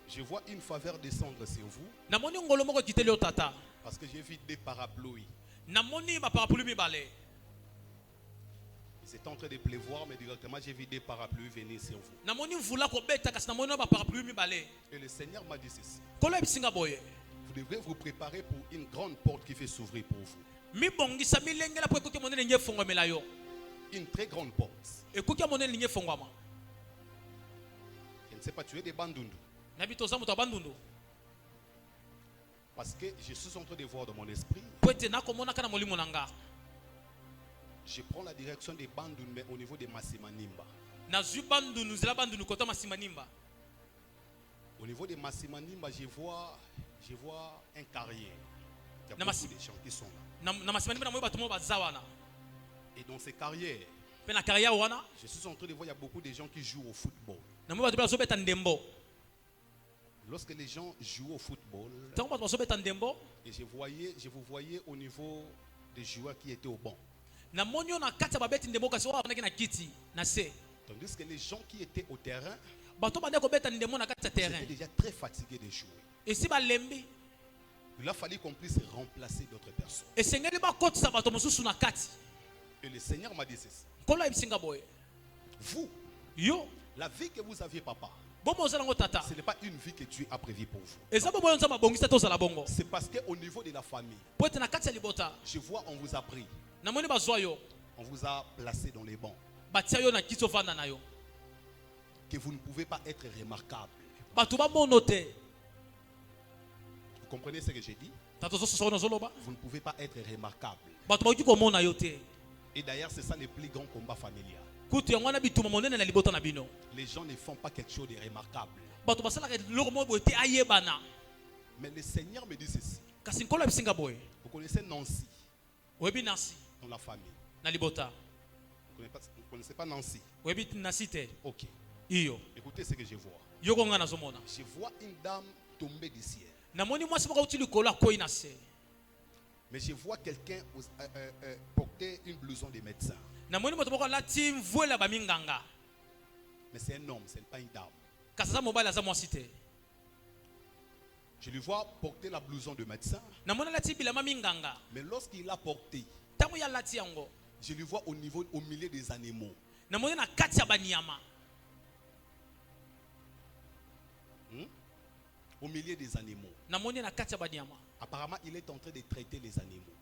A: Je vois une faveur descendre sur vous. Parce que j'ai vu des parapluies. C'est en train de pleuvoir, mais directement j'ai vu des parapluies venir sur vous. Et le Seigneur m'a dit ceci. Vous devrez vous préparer pour une grande porte qui fait s'ouvrir pour vous. Une très grande porte. Je ne sais pas, tu es des bandundu. Parce que je suis en train de voir dans mon esprit. Je prends la direction des bandes au niveau de Massimanimba. Au niveau de Massimanimba, je vois un carrière. Il y a beaucoup de gens qui sont là. Et dans ces carrières, je suis en train de voir il y a beaucoup de gens qui jouent au football. Lorsque les gens jouent au football, et je vous voyais au niveau des joueurs qui étaient au banc. Tandis que les gens qui étaient au terrain, étaient déjà très fatigués de jouer. Il a fallu qu'on puisse remplacer d'autres personnes. Et le Seigneur m'a dit ceci. Vous, la vie que vous aviez, papa, ce n'est pas une vie que Dieu a prévue pour vous. C'est parce qu'au niveau de la famille, je vois, on vous a pris. On vous a placé dans les bancs. Que vous ne pouvez pas être remarquable. Vous comprenez ce que j'ai dit? Vous ne pouvez pas être remarquable. Et d'ailleurs, c'est ça le plus grand combat familial. Les gens ne font pas quelque chose de remarquable. Mais le Seigneur me dit ceci. Vous connaissez Nancy? Dans la famille. Vous ne connaissez pas Nancy? Ok. Écoutez ce que je vois. Je vois une dame tomber du ciel. Mais je vois quelqu'un porter une blouson de médecin. Mais c'est un homme, ce n'est pas une dame. Je lui vois porter la blouson de médecin. Mais lorsqu'il l'a porté, je lui vois au milieu des animaux. Au milieu des animaux. Apparemment, il est en train de traiter les animaux.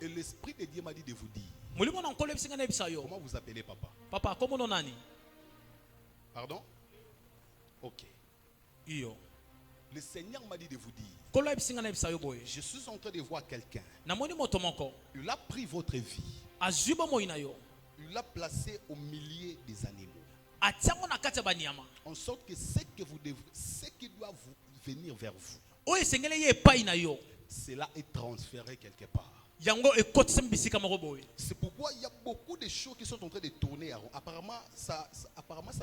A: Et l'Esprit de Dieu m'a dit de vous dire. Comment vous appelez papa?
B: Papa, comment on a?
A: Pardon? Ok. Le Seigneur m'a dit de vous dire. Je suis en train de voir quelqu'un. Il a pris votre vie. Il l'a placé au milieu des animaux. En sorte que ce qui doit venir vers vous, cela est transféré quelque part. C'est pourquoi il y a beaucoup de choses qui sont en train de tourner. Apparemment, ça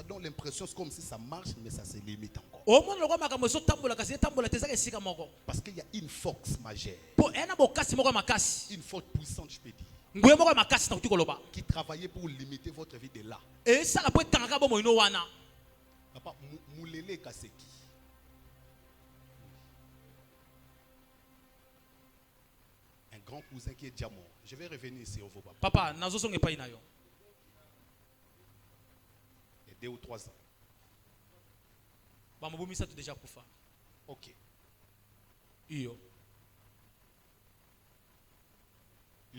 A: donne l'impression comme si ça marche, mais ça se limite encore. Parce qu'il y a une force majeure. Une force puissante, je peux dire. Qui travaillait pour limiter votre vie de là. Papa, Moulele Kaseki. Un grand cousin qui est déjà mort. Je vais revenir ici au papa.
B: Papa, nazo pas inayo.
A: Il y a 2 ou 3 ans.
B: Déjà kufa.
A: Ok. Il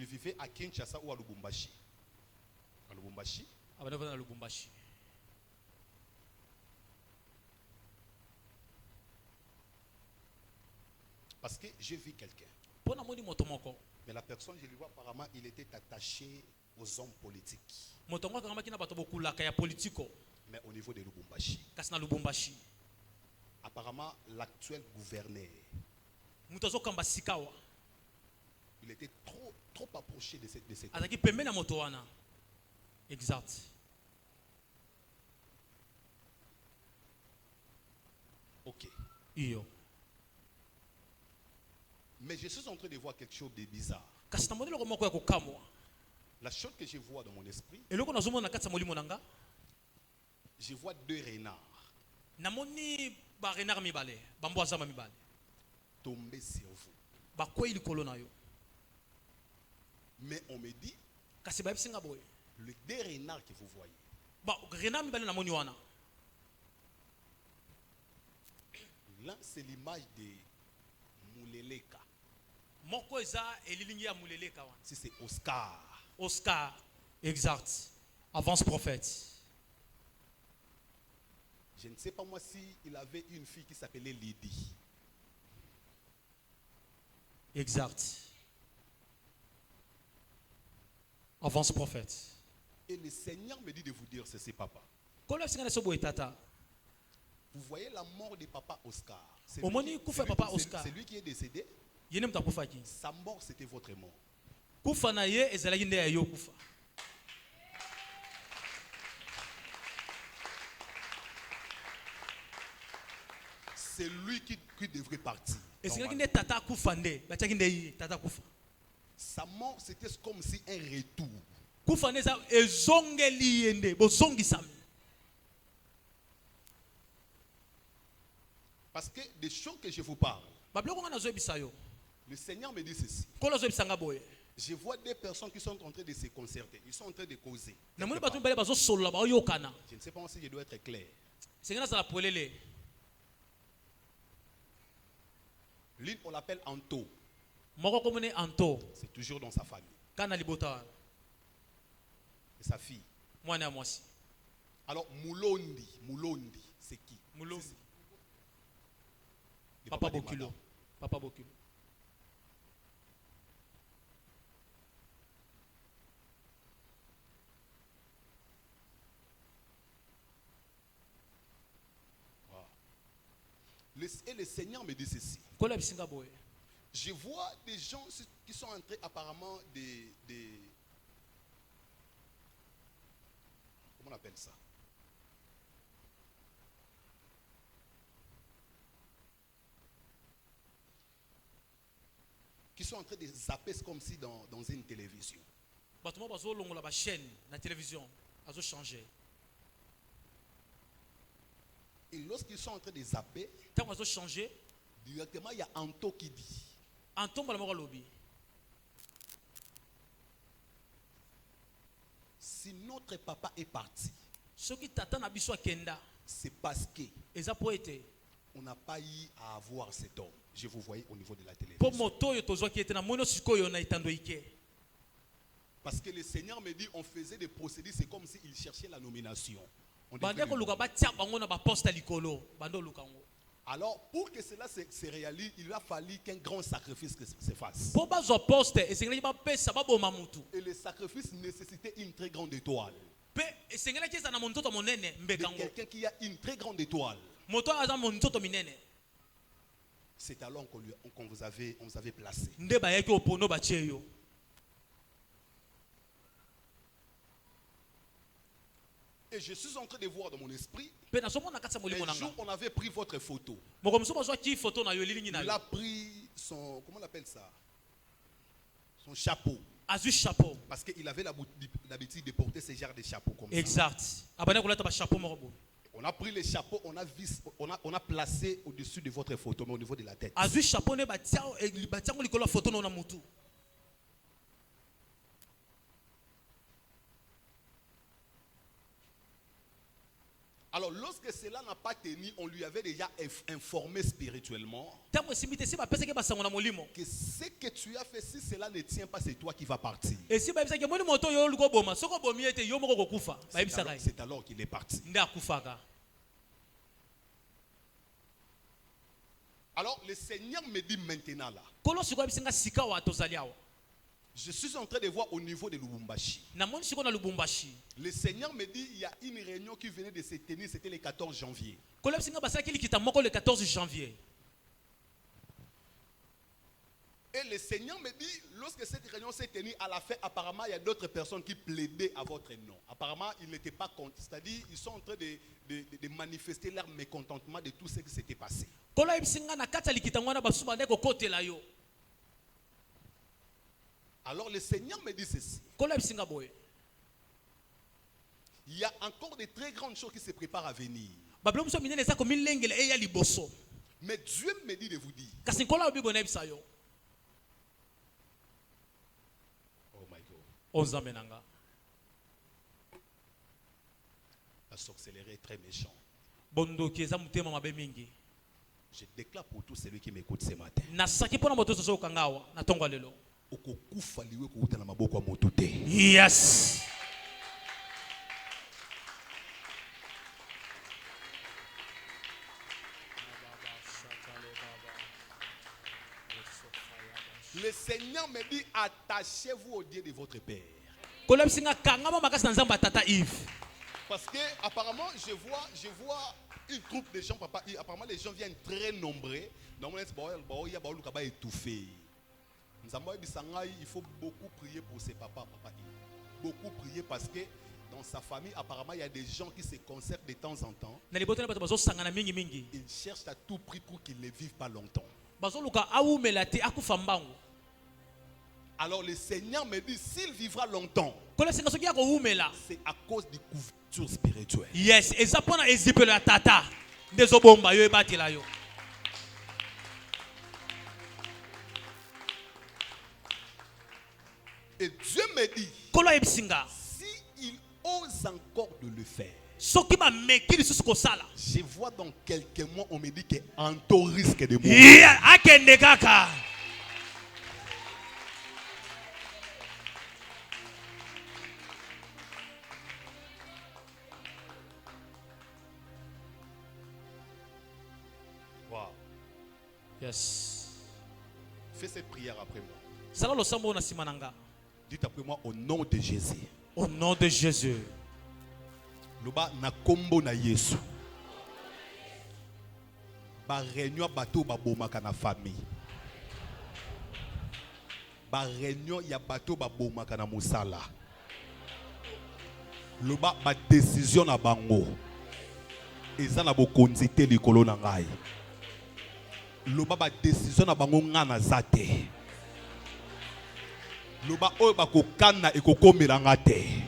A: vivait à Kinshasa ou à Lubumbashi? À Lubumbashi?
B: À Lubumbashi.
A: Parce que j'ai vu quelqu'un. Mais la personne, je lui vois apparemment, il était attaché aux hommes politiques. Mais au niveau de Lubumbashi. Apparemment, l'actuel gouverneur, il était trop approché de cette
B: exact.
A: Ok. Mais je suis en train de voir quelque chose de bizarre. La chose que je vois dans mon esprit, je vois 2 renards tomber sur vous. Mais on me dit, les 2 renards que vous voyez, là c'est l'image de Mouleleka. Si c'est
B: Oscar, exact. Avance prophète.
A: Je ne sais pas moi si il avait une fille qui s'appelait Lydie.
B: Exact. Avance prophète.
A: Et le Seigneur me dit de vous dire ceci, papa. Vous voyez la mort de papa Oscar. C'est lui qui est décédé. Sa mort, c'était votre mort. C'est lui qui devrait partir. Sa mort, c'était comme si un retour. Parce que des choses que je vous parle, le Seigneur me dit ceci. Je vois des personnes qui sont en train de se concerter. Ils sont en train de causer. Je ne sais pas si je dois être clair. L'une, on l'appelle Anto. C'est toujours dans sa famille. Et sa fille. Alors, Moulondi, c'est qui?
B: Papa Bokulo. Papa Bokulo.
A: Et le Seigneur me dit ceci. Je vois des gens qui sont entrés apparemment comment on appelle ça? Qui sont en train de zapper comme si dans une télévision. Et lorsqu'ils sont en train de zapper, directement il y a Anto qui dit. Si notre papa est parti, c'est parce que on n'a pas eu à avoir cet homme. Je vous voyais au niveau de la télévision. Parce que le Seigneur me dit on faisait des procédés, c'est comme s'il cherchait la nomination. Alors, pour que cela se réalise, il a fallu qu'un grand sacrifice se fasse. Et le sacrifice nécessitait une très grande étoile. Quelqu'un qui a une très grande étoile. C'est alors qu'on vous avait placé. Et je suis en train de voir dans mon esprit. Un jour, on avait pris votre photo. Il a pris son, comment on appelle ça? Son chapeau. Parce qu'il avait l'habitude de porter ce genre de chapeau comme ça.
B: Exact.
A: On a pris les chapeaux, on a placé au-dessus de votre photo, mais au niveau de la tête. Alors, lorsque cela n'a pas tenu, on lui avait déjà informé spirituellement que ce que tu as fait, si cela ne tient pas, c'est toi qui vas partir. C'est alors qu'il est parti. Alors, le Seigneur me dit maintenant là. Je suis en train de voir au niveau de Lubumbashi. Le Seigneur me dit il y a une réunion qui venait de se tenir, c'était le 14 janvier. Et le Seigneur me dit, lorsque cette réunion s'est tenue, à la fin, apparemment, il y a d'autres personnes qui plaidaient à votre nom. Apparemment, ils n'étaient pas contents. C'est-à-dire, ils sont en train de manifester leur mécontentement de tout ce qui s'était passé. Alors le Seigneur me dit ceci. Il y a encore de très grandes choses qui se préparent à venir. Mais Dieu me dit de vous dire. Oh my God. La sorcellerie est très méchante. Je déclare pour tous celui qui m'écoute ce matin.
B: Yes.
A: Seigneur me dit, attachez-vous au Dieu de votre Père. Parce que apparemment, je vois une troupe de gens, papa. Apparemment, les gens viennent très nombreux. Normalement, il y a étouffé. Il faut beaucoup prier pour ses papas, papa. Beaucoup prier parce que dans sa famille, apparemment, il y a des gens qui se concertent de temps en temps. Ils cherchent à tout prix pour qu'ils ne vivent pas longtemps. Alors le Seigneur me dit, s'il vivra longtemps, c'est à cause du couverture spirituelle.
B: Yes,
A: et Dieu me dit, s'il ose encore de le faire, je vois dans quelques mois, on me dit qu'Anto risque de mourir. Wow.
B: Yes.
A: Fais cette prière après moi. Dites après moi au nom de Jésus.
B: Au nom de Jésus.
A: Loba na kombo na Yesu. Ba réunion bateau ba bomaka na famille. Ba réunion ya bateau ba bomaka na musala. Loba ba décision na bango. Eza na bokonzi te likolo na ngai. Loba ba décision na bango ngana zate. Loba oyo bakokana ekokomela ngate.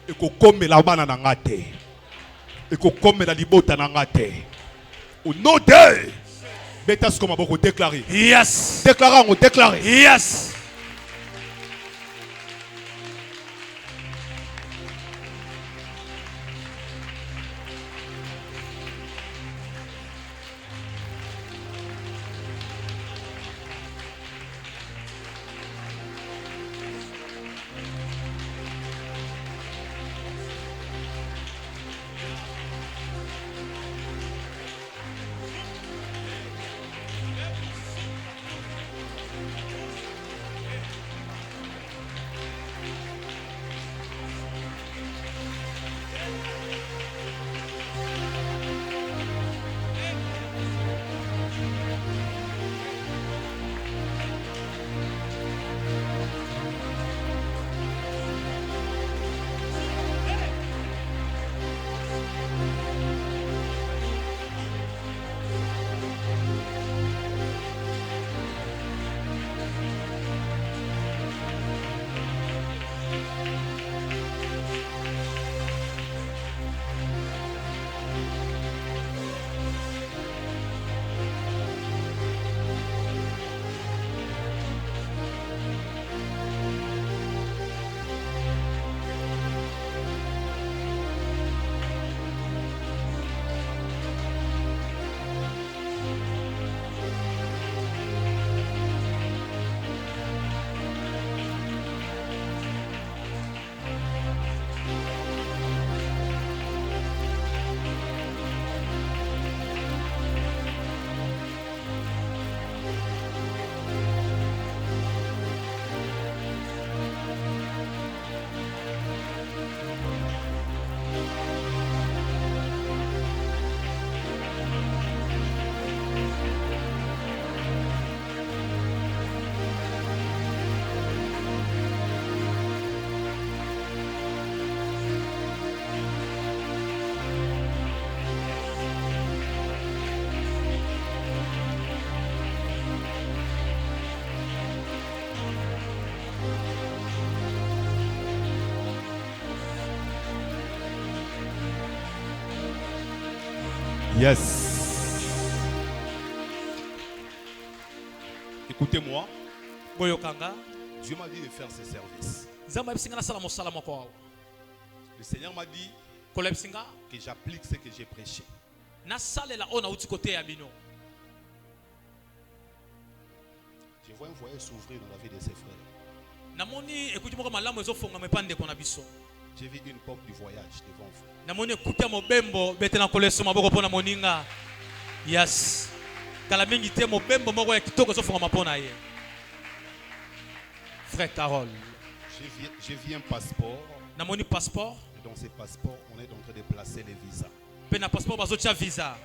A: Ekokomela bana na ngate. Ekokomela libota na ngate. Au nom de Betas comme beaucoup déclaré.
B: Yes.
A: Déclarons, déclaré.
B: Yes.
A: Yes. Écoutez-moi. Dieu m'a dit de faire ce service. Le Seigneur m'a dit que j'applique ce que j'ai prêché. Je vois un voyage s'ouvrir dans la vie de ses frères. J'ai vu une porte du voyage devant vous.
B: Yes. Kala mingi te mobembo moko ya kitoko so fonga mapona ye. Frère Carole.
A: J'ai vu un passeport.
B: Namoni passeport.
A: Et dans ces passeports, on est en train de placer les visas.
B: Pena passeport bazotia visa.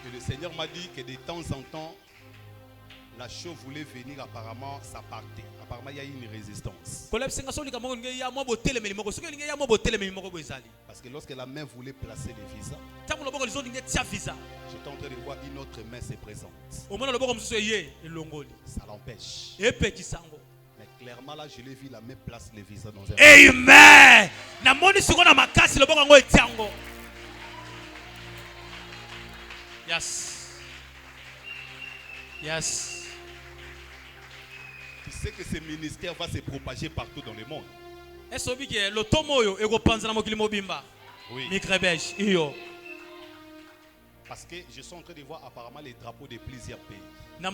A: Et le Seigneur m'a dit que de temps en temps, la chose voulait venir, apparemment, ça partait. Apparemment, il y a eu une résistance. Parce que lorsque la main voulait placer les visas, j'étais en train de voir une autre main se présente. Ça l'empêche. Mais clairement, là, je l'ai vu, la main place les visas dans un...
B: Amen. Yes. Yes.
A: Tu sais que ce ministère va se propager partout dans le monde.
B: Oui.
A: Parce que je suis en train de voir apparemment les drapeaux de plusieurs pays. Les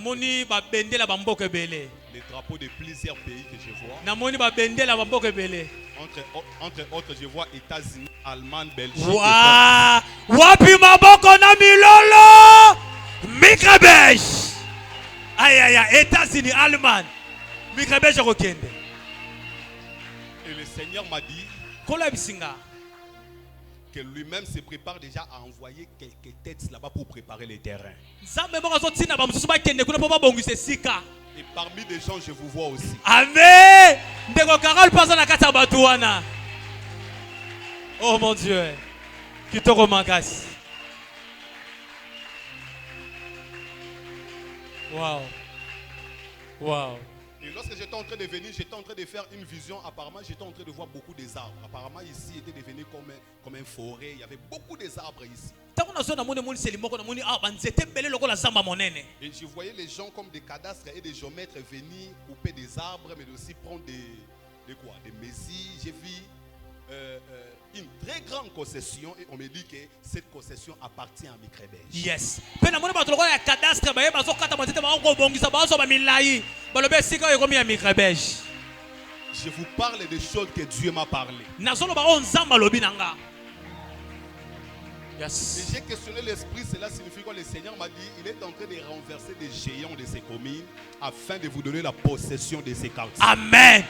A: drapeaux de plusieurs pays que je vois. Entre autres, je vois États-Unis, Allemagne, Belgique.
B: Wapi maboko na milolo. Micrebèche. Aïe aïe aïe, États-Unis, Allemagne. Micrebèche rokende.
A: Et le Seigneur m'a dit que lui-même se prépare déjà à envoyer quelques têtes là-bas pour préparer les terrains. Et parmi des gens, je vous vois aussi.
B: Amen. Oh mon Dieu. Kitoko Makasi. Wow. Wow.
A: Et lorsque j'étais en train de venir, j'étais en train de faire une vision. Apparemment, j'étais en train de voir beaucoup des arbres. Apparemment, ici était devenu comme une forêt. Il y avait beaucoup des arbres ici. Et je voyais les gens comme des cadastres et des géomètres venir couper des arbres, mais aussi prendre des messies. J'ai vu une très grande concession et on me dit que cette concession appartient à Micrebèche.
B: Yes.
A: Je vous parle des choses que Dieu m'a parlé.
B: Yes.
A: Et j'ai questionné l'esprit, cela signifie quoi? Le Seigneur m'a dit, il est en train de renverser des géants de ces communes afin de vous donner la possession de ces quartiers.
B: Amen.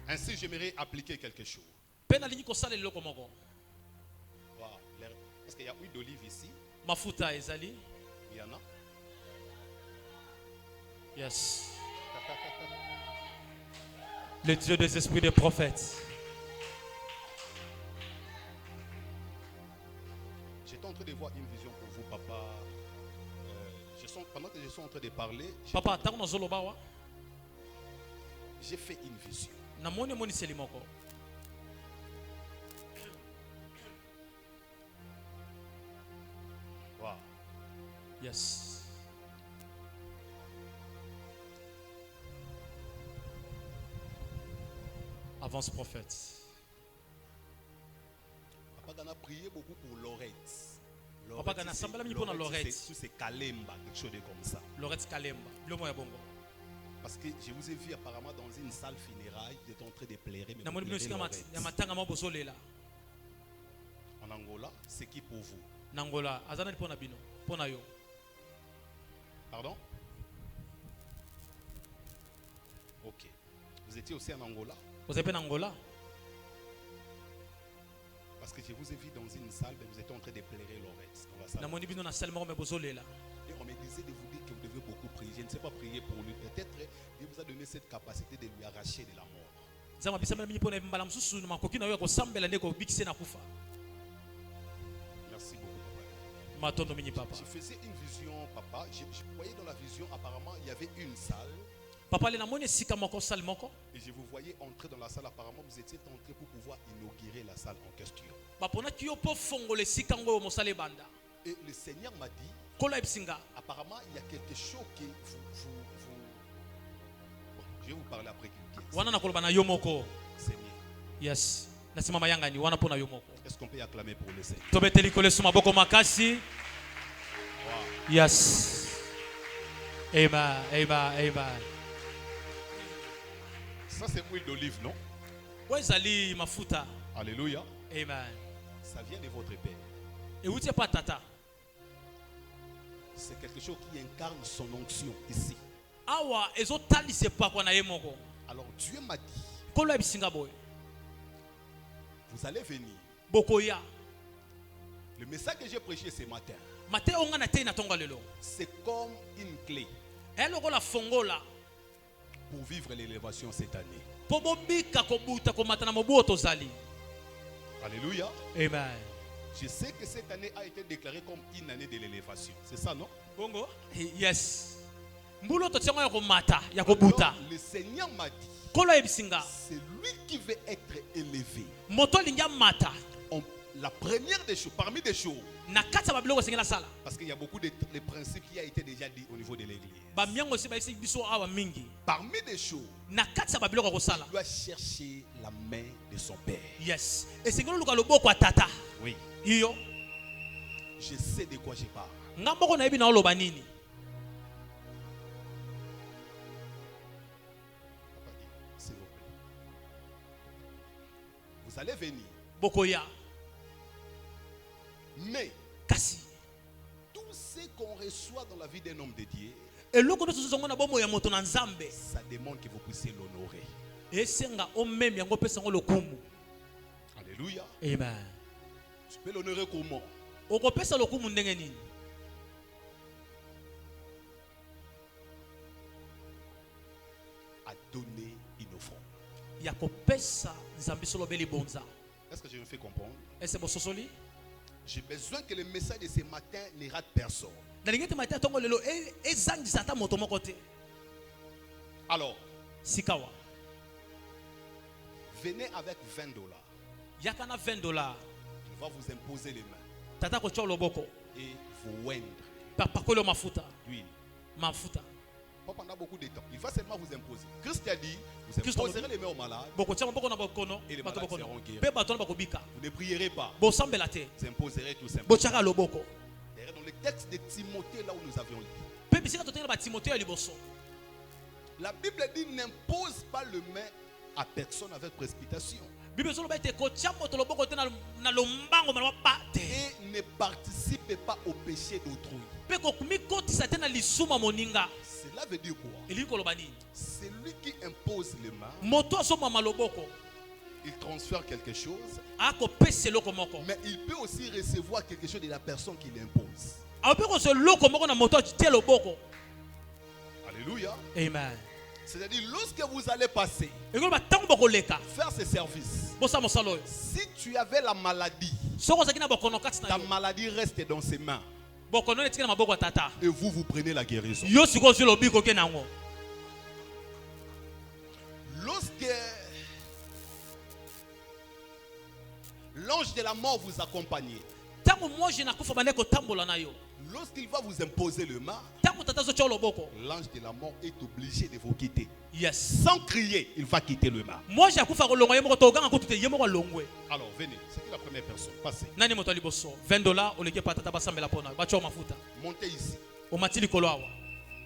A: Ainsi, j'aimerais appliquer quelque chose.
B: Wow.
A: Est-ce qu'il y a huile d'olive ici?
B: Mafuta ezali.
A: Il y en a.
B: Yes. Le Dieu des esprits des prophètes.
A: J'étais en train de voir une vision pour vous, papa. Pendant que je suis en train de parler,
B: Papa,
A: j'ai fait une vision. Wow.
B: Yes. Avance prophète.
A: Papa Gana a prié beaucoup pour Lorette.
B: Papa Gana sambala mini pona Lorette.
A: Tout c'est Kalemba, quelque chose de comme ça.
B: Lorette Kalemba. Lomo ya bongo.
A: Parce que je vous ai vu apparemment dans une salle funéraire, vous êtes en train de pleurer. Mais en Angola, c'est qui pour vous?
B: Nangola, azana li pona bino, pona yo.
A: Pardon? Ok. Vous étiez aussi en Angola?
B: Vous êtes en Angola?
A: Parce que je vous ai vu dans une salle, mais vous étiez en train de pleurer Lorette.
B: Na moni bino na salle moko me bozolela.
A: Et on me disait de vous dire que vous devez beaucoup prier. Je ne sais pas prier pour lui. Peut-être Dieu vous a donné cette capacité de lui arracher de la mort. Merci beaucoup, papa. Je faisais une vision, papa. Je voyais dans la vision, apparemment, il y avait une salle. Et je vous voyais entrer dans la salle. Apparemment, vous étiez entré pour pouvoir inaugurer la salle en question. Et le Seigneur m'a dit, apparemment, il y a quelque chose que vous... Bon, je vais vous parler après qu'il Seigneur.
B: Yes.
A: Est-ce qu'on peut y acclamer pour le Seigneur? Wow.
B: Yes. Amen. Amen. Amen.
A: Ça, c'est huile d'olive, non? Alléluia.
B: Amen.
A: Ça vient de votre Père. C'est quelque chose qui incarne son onction ici. Alors Dieu m'a dit, vous allez venir. Le message que j'ai prêché ce matin, c'est comme une clé pour vivre l'élévation cette année. Alléluia.
B: Amen.
A: Je sais que cette année a été déclarée comme une année de l'élévation. C'est ça, non?
B: Bongo? Yes. Alors,
A: le Seigneur m'a dit, c'est lui qui veut être élevé. La première des choses, parmi des choses, parce qu'il y a beaucoup de principes qui ont été déjà dit au niveau de l'église. Parmi des choses, il doit chercher la main de son Père.
B: Yes.
A: Oui. Je sais de quoi je parle. S'il vous plaît. Vous allez venir. Mais tout ce qu'on reçoit dans la vie d'un homme de Dieu, ça demande que vous puissiez l'honorer. Alléluia.
B: Amen.
A: Tu peux l'honorer comment? À donner une offrande. Est-ce que je me fais comprendre? J'ai besoin que le message de ce matin ne rate personne. Alors, venez avec $20. Il va vous imposer les mains et vous oindre l'huile. Pas pendant beaucoup de temps. Il va seulement vous imposer. Christ a dit, vous imposerez les mains aux malades et les malades seront guéris. Vous ne prierez pas. Vous imposerez tout simplement. Dans le texte de Timothée, là où nous avions lu, la Bible dit, n'impose pas le main à personne avec précipitation. Et ne participe pas au péché d'autrui. Cela veut dire quoi? C'est lui qui impose les mains. Il transfère quelque chose. Mais il peut aussi recevoir quelque chose de la personne qui l'impose. Alléluia.
B: Amen.
A: C'est-à-dire, lorsque vous allez passer, faire ce service, si tu avais la maladie, ta maladie reste dans ses mains. Et vous prenez la guérison. Lorsque l'ange de la mort vous accompagne, lorsqu'il va vous imposer le mal, l'ange de la mort est obligé de vous quitter.
B: Yes.
A: Sans crier, il va quitter le mal. Alors venez, c'est qui la première personne? Passez. Montez ici.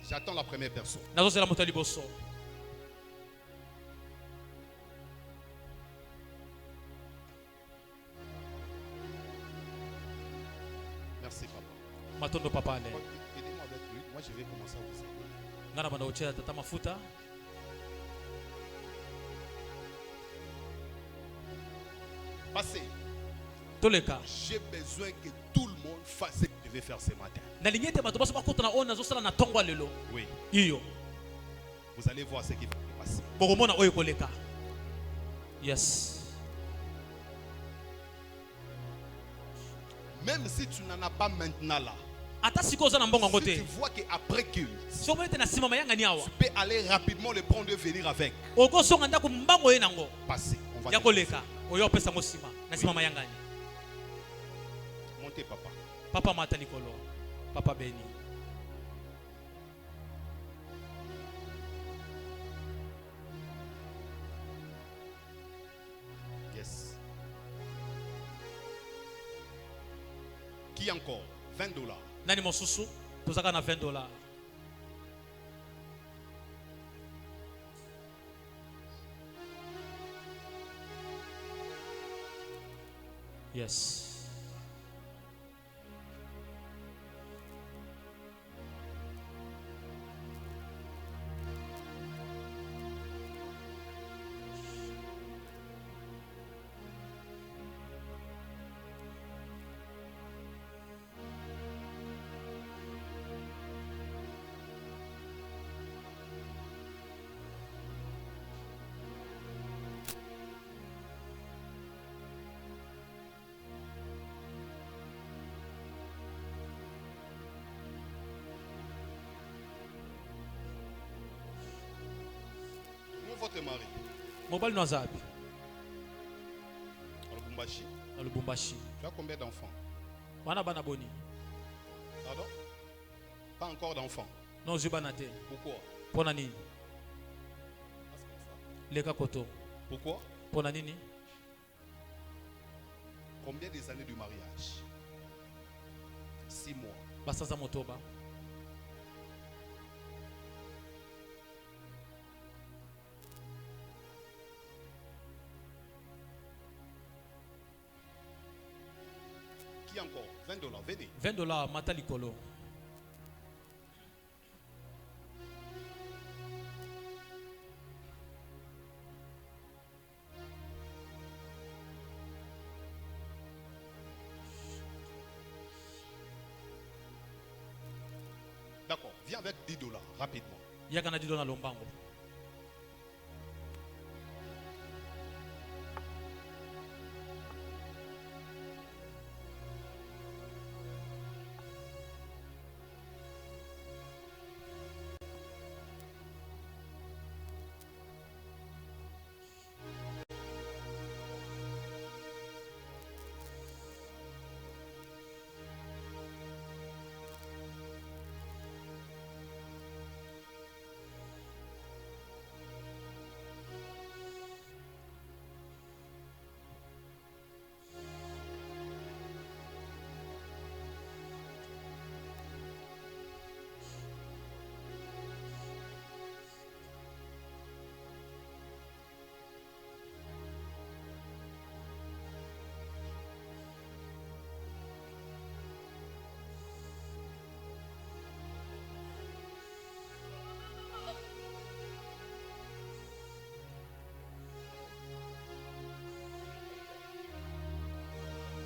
A: J'attends la première personne. Merci papa. Aidez-moi avec lui. Moi je vais commencer à vous aider. Passez. J'ai besoin que tout le monde fasse ce que je vais faire ce matin. Oui. Vous allez voir ce qui va se passer.
B: Yes.
A: Même si tu n'en as pas maintenant là, si tu vois qu'après culte, tu peux aller rapidement le prendre et venir avec. Passez. On va montez papa.
B: Papa mata likolo. Papa béni.
A: Yes. Qui encore? $20.
B: Nani mosusu? Tozaka na $20. Yes.
A: Votre mari.
B: Mobile Noazabi.
A: À
B: Lubumbashi.
A: Tu as combien d'enfants?
B: Wana boni.
A: Pardon? Pas encore d'enfants.
B: Non, je banate.
A: Pourquoi?
B: Pona nini? Leka koto.
A: Pourquoi?
B: Pona nini?
A: Combien des années du mariage? 6 mois.
B: Basaza motoba.
A: Qui encore? $20, venez.
B: $20, matalikolo.
A: D'accord, viens avec $10 rapidement.
B: Yakana $10 lombango.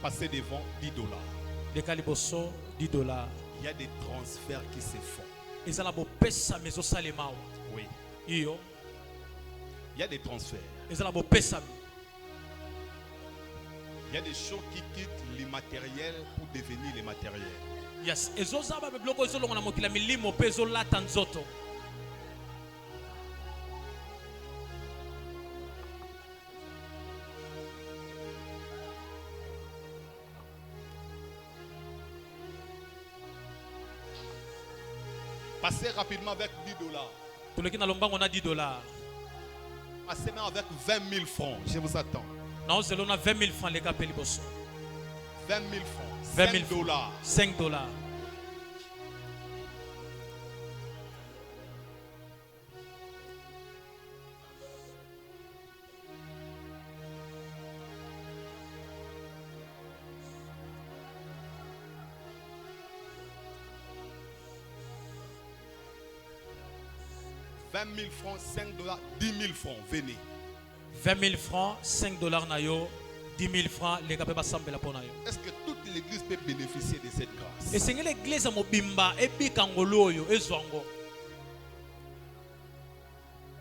A: Passez devant $10.
B: Les caliboso $10.
A: Il y a des transferts qui se font.
B: Et ça la beau pesa meso salemao.
A: Oui.
B: Iyo.
A: Il y a des transferts.
B: Et ça la beau pesa.
A: Il y a des choses qui quittent l'immatériel pour devenir les matériels.
B: Yes. Et ça va bloquer ça longa na mokila milimo peso la tanzoto.
A: Passez rapidement avec $10.
B: Pour le qui n'a lombango on a $10.
A: Passez même avec 20 000 francs. Je vous attends.
B: Non, c'est là on a 20 000 francs les gars peliboso.
A: 20 000 francs.
B: 20 000
A: $5.
B: $5.
A: $20 000 francs, $5, $10 000 francs, venez.
B: 20 000 francs, $5 nayo, 10 000 francs, les gars peuvent s'embêter pour nayo.
A: Est-ce que toute l'église peut bénéficier de cette grâce?
B: Et c'est l'église à Mobimba, et Bikangoloyo, et Zongo.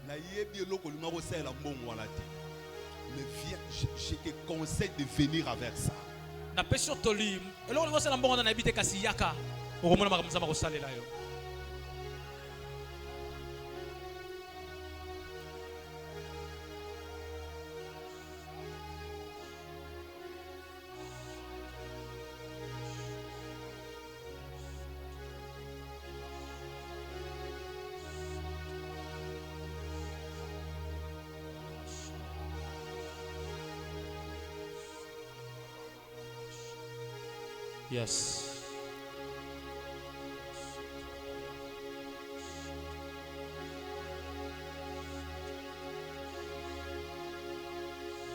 A: Mais viens, je te conseille de venir avec ça.
B: Na pesho toli, et là on va se l'embonner na habiter Kasiyaka. Au moins, on va commencer à saler là. Yes.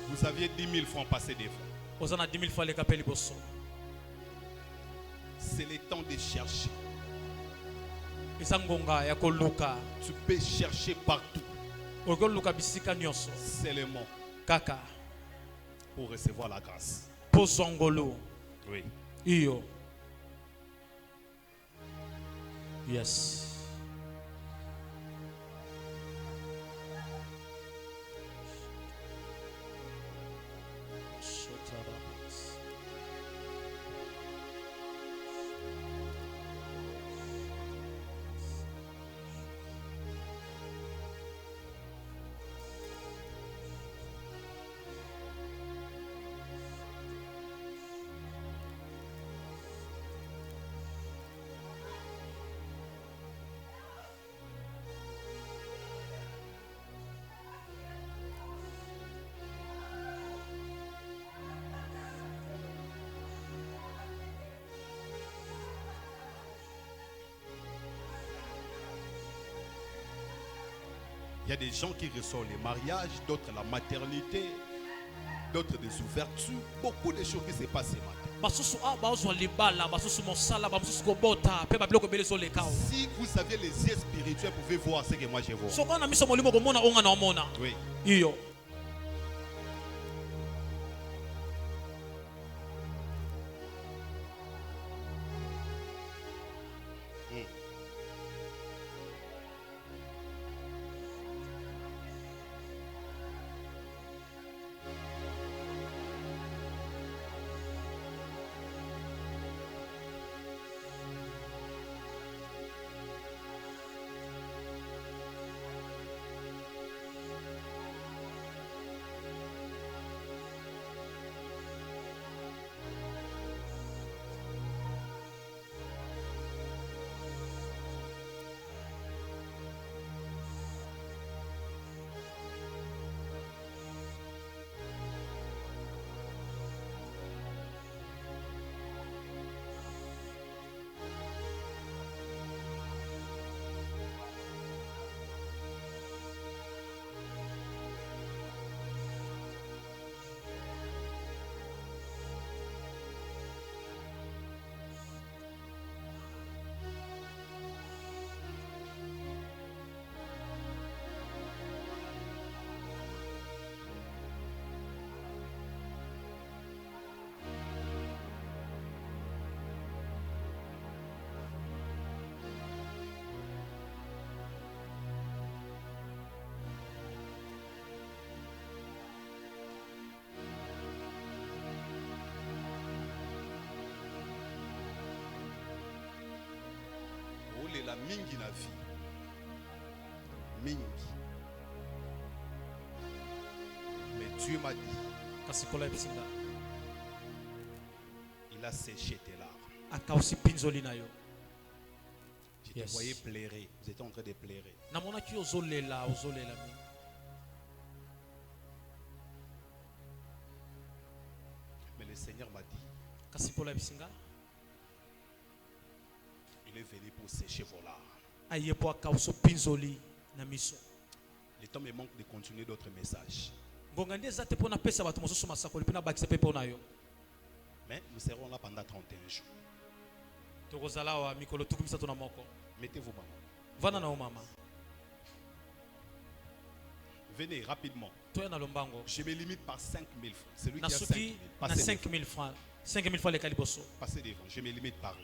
A: Vous aviez 10 000 francs passés des fois. C'est le temps de chercher. Tu peux chercher partout. Seulement pour recevoir la grâce. Oui.
B: Yes.
A: Il y a des gens qui reçoivent les mariages, d'autres la maternité, d'autres des ouvertures. Beaucoup de choses qui se passent ce matin. Si vous saviez les yeux spirituels, vous pouvez voir ce que moi je vois. Oui. La mingi na vie. Mingi. Mais Dieu m'a dit. Il a séché tes larmes. Je te voyais pleurer. Vous étiez en train de pleurer. Mais le Seigneur m'a dit. Il est venu pour sécher vos larmes. Le temps me manque de continuer d'autres messages. Mais nous serons là pendant 31 jours. Mettez-vous, maman. Venez rapidement. Je me limite par 5 000 francs. Celui qui a 5 000, passez 5 000 francs. 5 000 francs les calibos. Passez devant. Je me limite par là.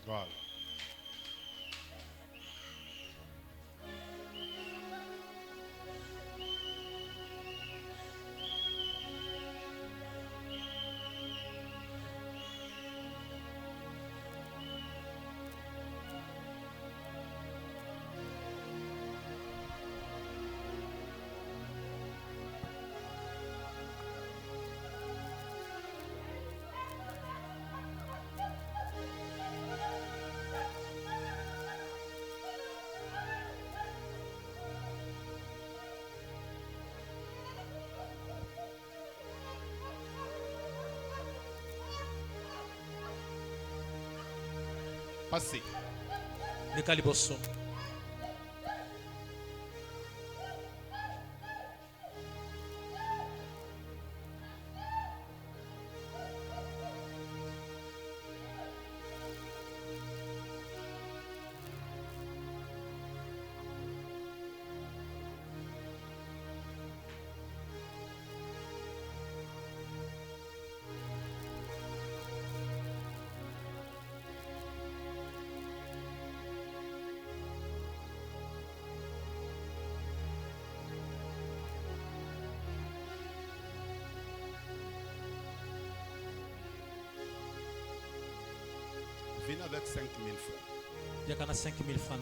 A: Voilà. Passez.
B: Les calibos.
A: Venez avec 5 000 francs.
B: Il y a 5 000 francs.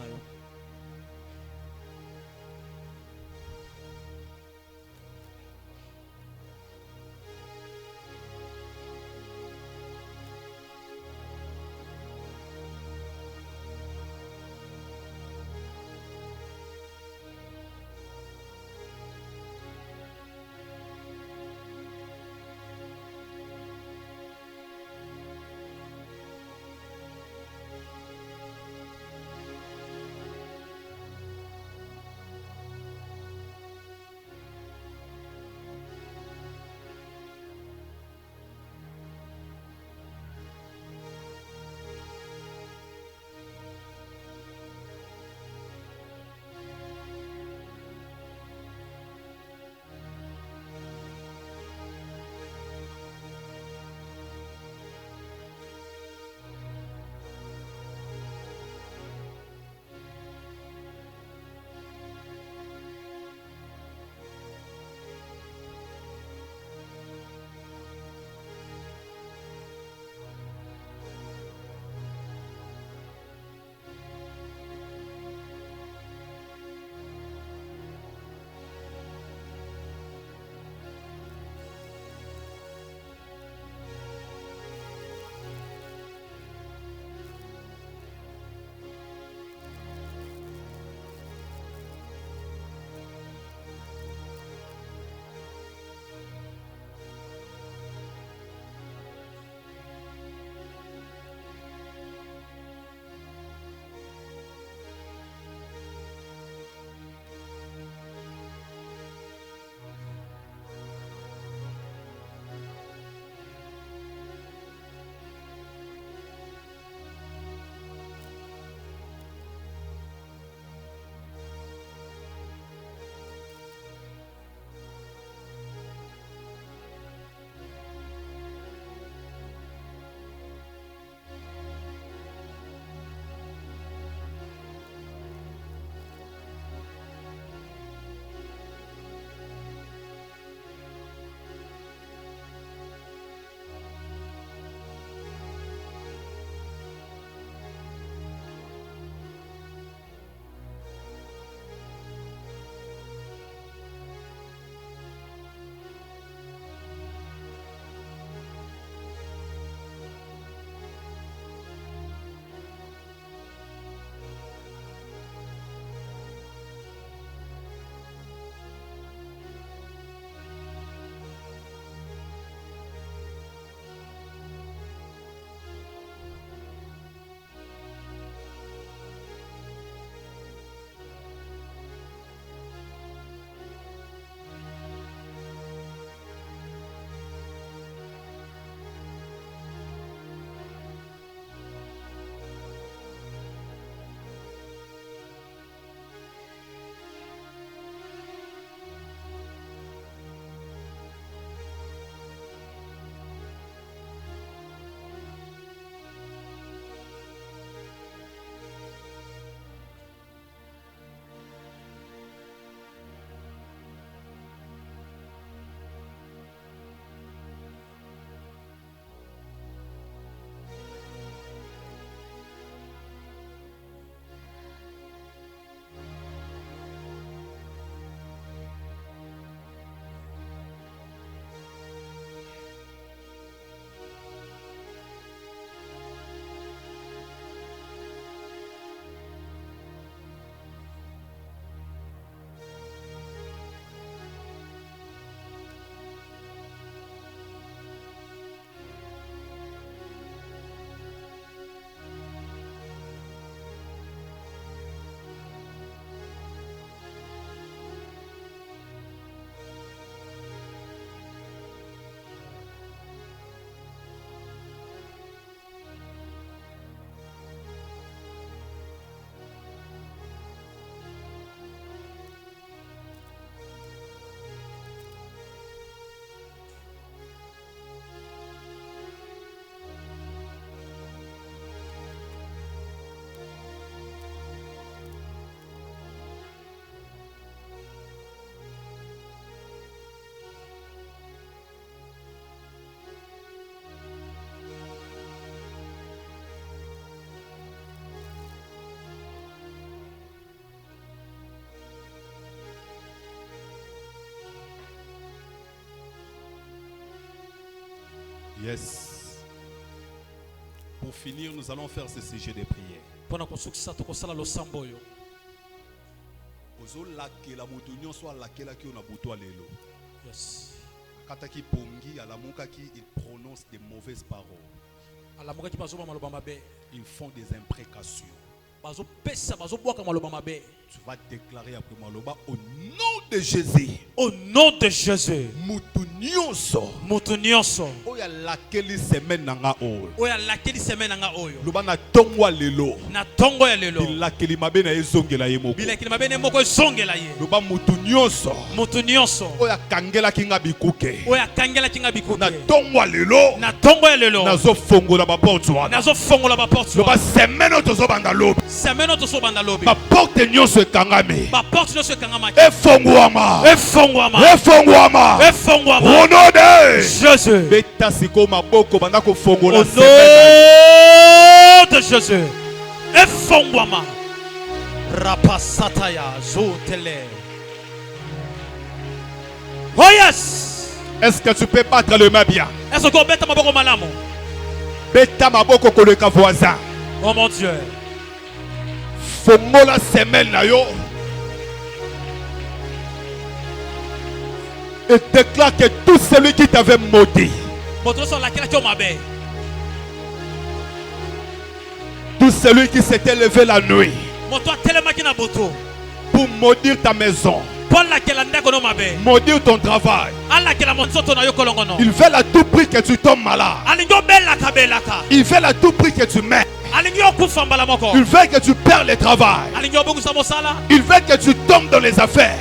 A: Yes. Pour finir, nous allons faire ce sujet de prière.
B: Yes.
A: Ils prononcent des mauvaises paroles. Ils font des imprécations. Tu vas déclarer après moi au nom de Jésus.
B: Au nom de Jésus.
A: Mutu nyonso. Oya lakeli semaine nanga oyo. Luba na tongo lelo.
B: Na tongo ya lelo.
A: Bilakeli mabe na ezongela ye moko.
B: Bilakeli mabe ne moko ezongela ye.
A: Luba mutu nyonso.
B: Mutu nyonso.
A: Oya kangela kinga bikuke.
B: Oya kangela kinga bikuke.
A: Na tongo lelo.
B: Na tongo ya lelo.
A: Nazo fongola ba porte wana.
B: Nazo fongola ba porte wana.
A: Luba semaine tozo banda lobi.
B: Semaine tozo banda lobi.
A: Ba porte nyonso ekangame.
B: Ba porte nyonso ekangama.
A: Efongwama.
B: Efongwama.
A: Efongwama.
B: Efongwama.
A: Au nom de
B: Jésus.
A: Betasiko maboko banda ko fongola.
B: Au nom de Jésus. Efongwama. Rapasataya zotele. Oh yes.
A: Est-ce que tu peux battre le main bien?
B: Est-ce que beta maboko malamu?
A: Beta maboko koleka voisin.
B: Oh mon Dieu.
A: Fongola semaine na yo. Et déclare que tout celui qui t'avait maudit, tout celui qui s'était levé la nuit pour maudire ta maison, maudire ton travail, ils veulent à tout prix que tu tombes malade, ils veulent à tout prix que tu meurs, ils veulent que tu perds le travail, ils veulent que tu tombes dans les affaires.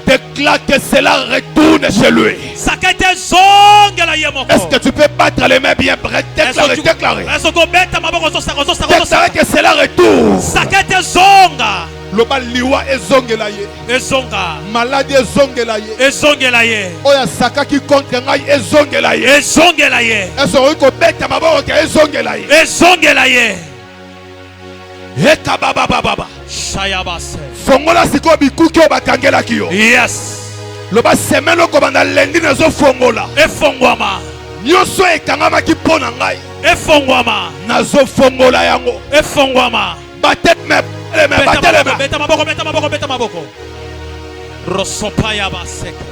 A: Déclare que cela retourne chez lui. Est-ce que tu peux battre les mains bien prêtes? Déclarer. Déclarer que cela retourne. Loba liwa ezongela ye. Maladie ezongela ye. Oya saka ki contre ngai ezongela ye. Est-ce que beta maboko ke ezongela ye. Eka baba baba. Fongola siko bikuki o bakangela kiyo.
B: Yes.
A: Loba semaine ko banda lendi nazo fongola.
B: Efongwama.
A: Nyonso ekangama ki pona ngai.
B: Efongwama.
A: Nazo fongola yango.
B: Efongwama.
A: Bateleme.
B: Beta maboko. Rosopaya baseke.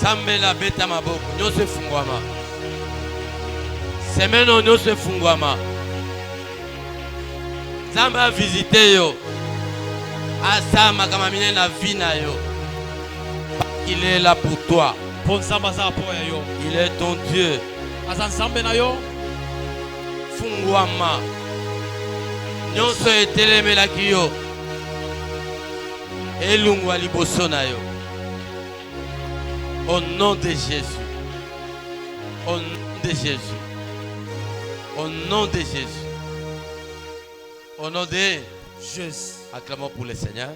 C: Sambela beta maboko nyose fungwama. Semeno nyose fungwama. Zamba visite yo. Asama kama mine na vina yo. Il est là pour toi. Il est ton Dieu. Fungwama. Nyonso etelemela kiyo. Elungwa liboso na yo. Au nom de Jésus. Au nom de Jésus. Au nom de Jésus. Au nom de
B: Jésus.
C: Acclamons pour le Seigneur.